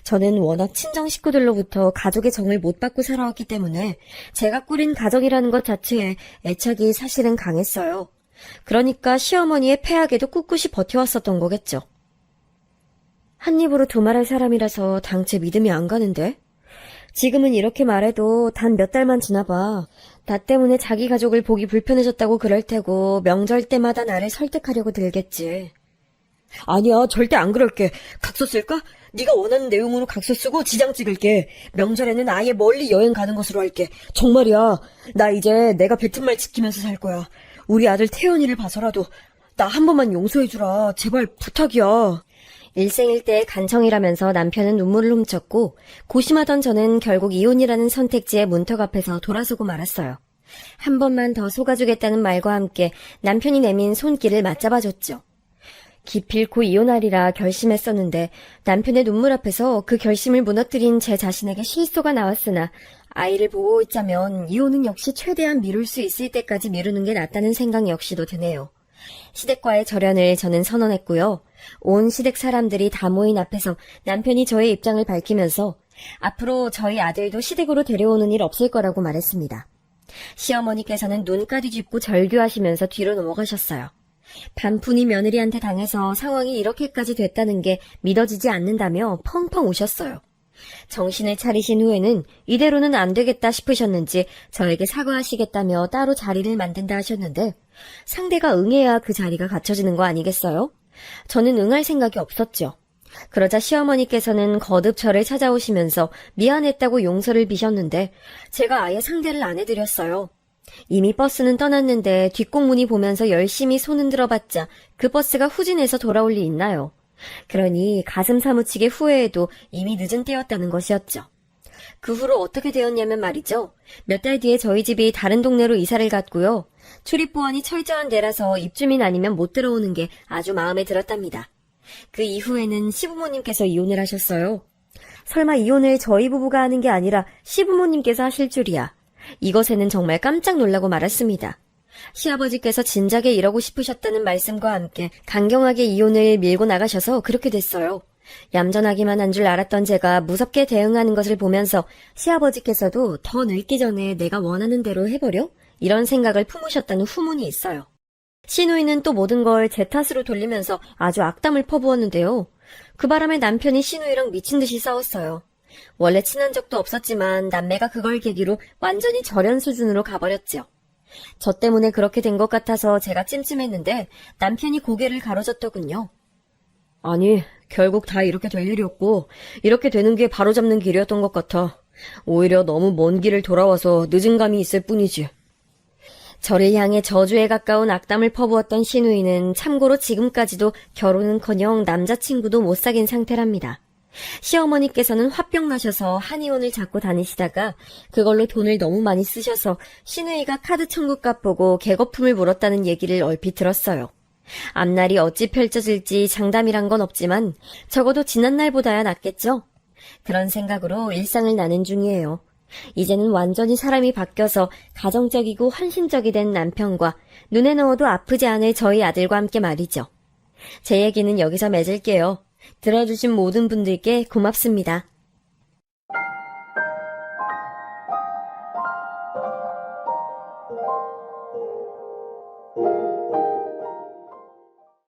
저는 워낙 친정 식구들로부터 가족의 정을 못 받고 살아왔기 때문에 제가 꾸린 가정이라는 것 자체에 애착이 사실은 강했어요. 그러니까 시어머니의 폐악에도 꿋꿋이 버텨왔었던 거겠죠. 한 입으로 두말할 사람이라서 당최 믿음이 안 가는데? 지금은 이렇게 말해도 단 몇 달만 지나봐. 나 때문에 자기 가족을 보기 불편해졌다고 그럴 테고 명절 때마다 나를 설득하려고 들겠지. 아니야, 절대 안 그럴게. 각서 쓸까? 네가 원하는 내용으로 각서 쓰고 지장 찍을게. 명절에는 아예 멀리 여행 가는 것으로 할게. 정말이야. 나 이제 내가 뱉은 말 지키면서 살 거야. 우리 아들 태연이를 봐서라도 나 한 번만 용서해주라. 제발 부탁이야. 일생일대의 간청이라면서 남편은 눈물을 훔쳤고 고심하던 저는 결국 이혼이라는 선택지의 문턱 앞에서 돌아서고 말았어요. 한 번만 더 속아주겠다는 말과 함께 남편이 내민 손길을 맞잡아줬죠. 기필코 이혼하리라 결심했었는데 남편의 눈물 앞에서 그 결심을 무너뜨린 제 자신에게 실소가 나왔으나 아이를 보고 있자면 이혼은 역시 최대한 미룰 수 있을 때까지 미루는 게 낫다는 생각 역시도 드네요. 시댁과의 절연을 저는 선언했고요. 온 시댁 사람들이 다 모인 앞에서 남편이 저의 입장을 밝히면서 앞으로 저희 아들도 시댁으로 데려오는 일 없을 거라고 말했습니다. 시어머니께서는 눈까지 짚고 절규하시면서 뒤로 넘어가셨어요. 반푼이 며느리한테 당해서 상황이 이렇게까지 됐다는 게 믿어지지 않는다며 펑펑 우셨어요. 정신을 차리신 후에는 이대로는 안 되겠다 싶으셨는지 저에게 사과하시겠다며 따로 자리를 만든다 하셨는데 상대가 응해야 그 자리가 갖춰지는 거 아니겠어요? 저는 응할 생각이 없었죠. 그러자 시어머니께서는 거듭 저를 찾아오시면서 미안했다고 용서를 비셨는데 제가 아예 상대를 안 해드렸어요. 이미 버스는 떠났는데 뒷공문이 보면서 열심히 손 흔들어봤자 그 버스가 후진해서 돌아올 리 있나요? 그러니 가슴 사무치게 후회해도 이미 늦은 때였다는 것이었죠. 그 후로 어떻게 되었냐면 말이죠. 몇 달 뒤에 저희 집이 다른 동네로 이사를 갔고요. 출입 보안이 철저한 데라서 입주민 아니면 못 들어오는 게 아주 마음에 들었답니다. 그 이후에는 시부모님께서 이혼을 하셨어요. 설마 이혼을 저희 부부가 하는 게 아니라 시부모님께서 하실 줄이야. 이것에는 정말 깜짝 놀라고 말았습니다. 시아버지께서 진작에 이러고 싶으셨다는 말씀과 함께 강경하게 이혼을 밀고 나가셔서 그렇게 됐어요. 얌전하기만 한 줄 알았던 제가 무섭게 대응하는 것을 보면서 시아버지께서도 더 늙기 전에 내가 원하는 대로 해버려? 이런 생각을 품으셨다는 후문이 있어요. 시누이는 또 모든 걸 제 탓으로 돌리면서 아주 악담을 퍼부었는데요. 그 바람에 남편이 시누이랑 미친 듯이 싸웠어요. 원래 친한 적도 없었지만 남매가 그걸 계기로 완전히 절연 수준으로 가버렸죠. 저 때문에 그렇게 된 것 같아서 제가 찜찜했는데 남편이 고개를 가로젓더군요. 아니, 결국 다 이렇게 될 일이었고 이렇게 되는 게 바로잡는 길이었던 것 같아. 오히려 너무 먼 길을 돌아와서 늦은 감이 있을 뿐이지. 저를 향해 저주에 가까운 악담을 퍼부었던 시누이는 참고로 지금까지도 결혼은커녕 남자친구도 못 사귄 상태랍니다. 시어머니께서는 화병 나셔서 한의원을 잡고 다니시다가 그걸로 돈을 너무 많이 쓰셔서 시누이가 카드 청구값 보고 개거품을 물었다는 얘기를 얼핏 들었어요. 앞날이 어찌 펼쳐질지 장담이란 건 없지만 적어도 지난날보다야 낫겠죠? 그런 생각으로 일상을 나눈 중이에요. 이제는 완전히 사람이 바뀌어서 가정적이고 헌신적이 된 남편과 눈에 넣어도 아프지 않을 저희 아들과 함께 말이죠. 제 얘기는 여기서 맺을게요. 들어주신 모든 분들께 고맙습니다.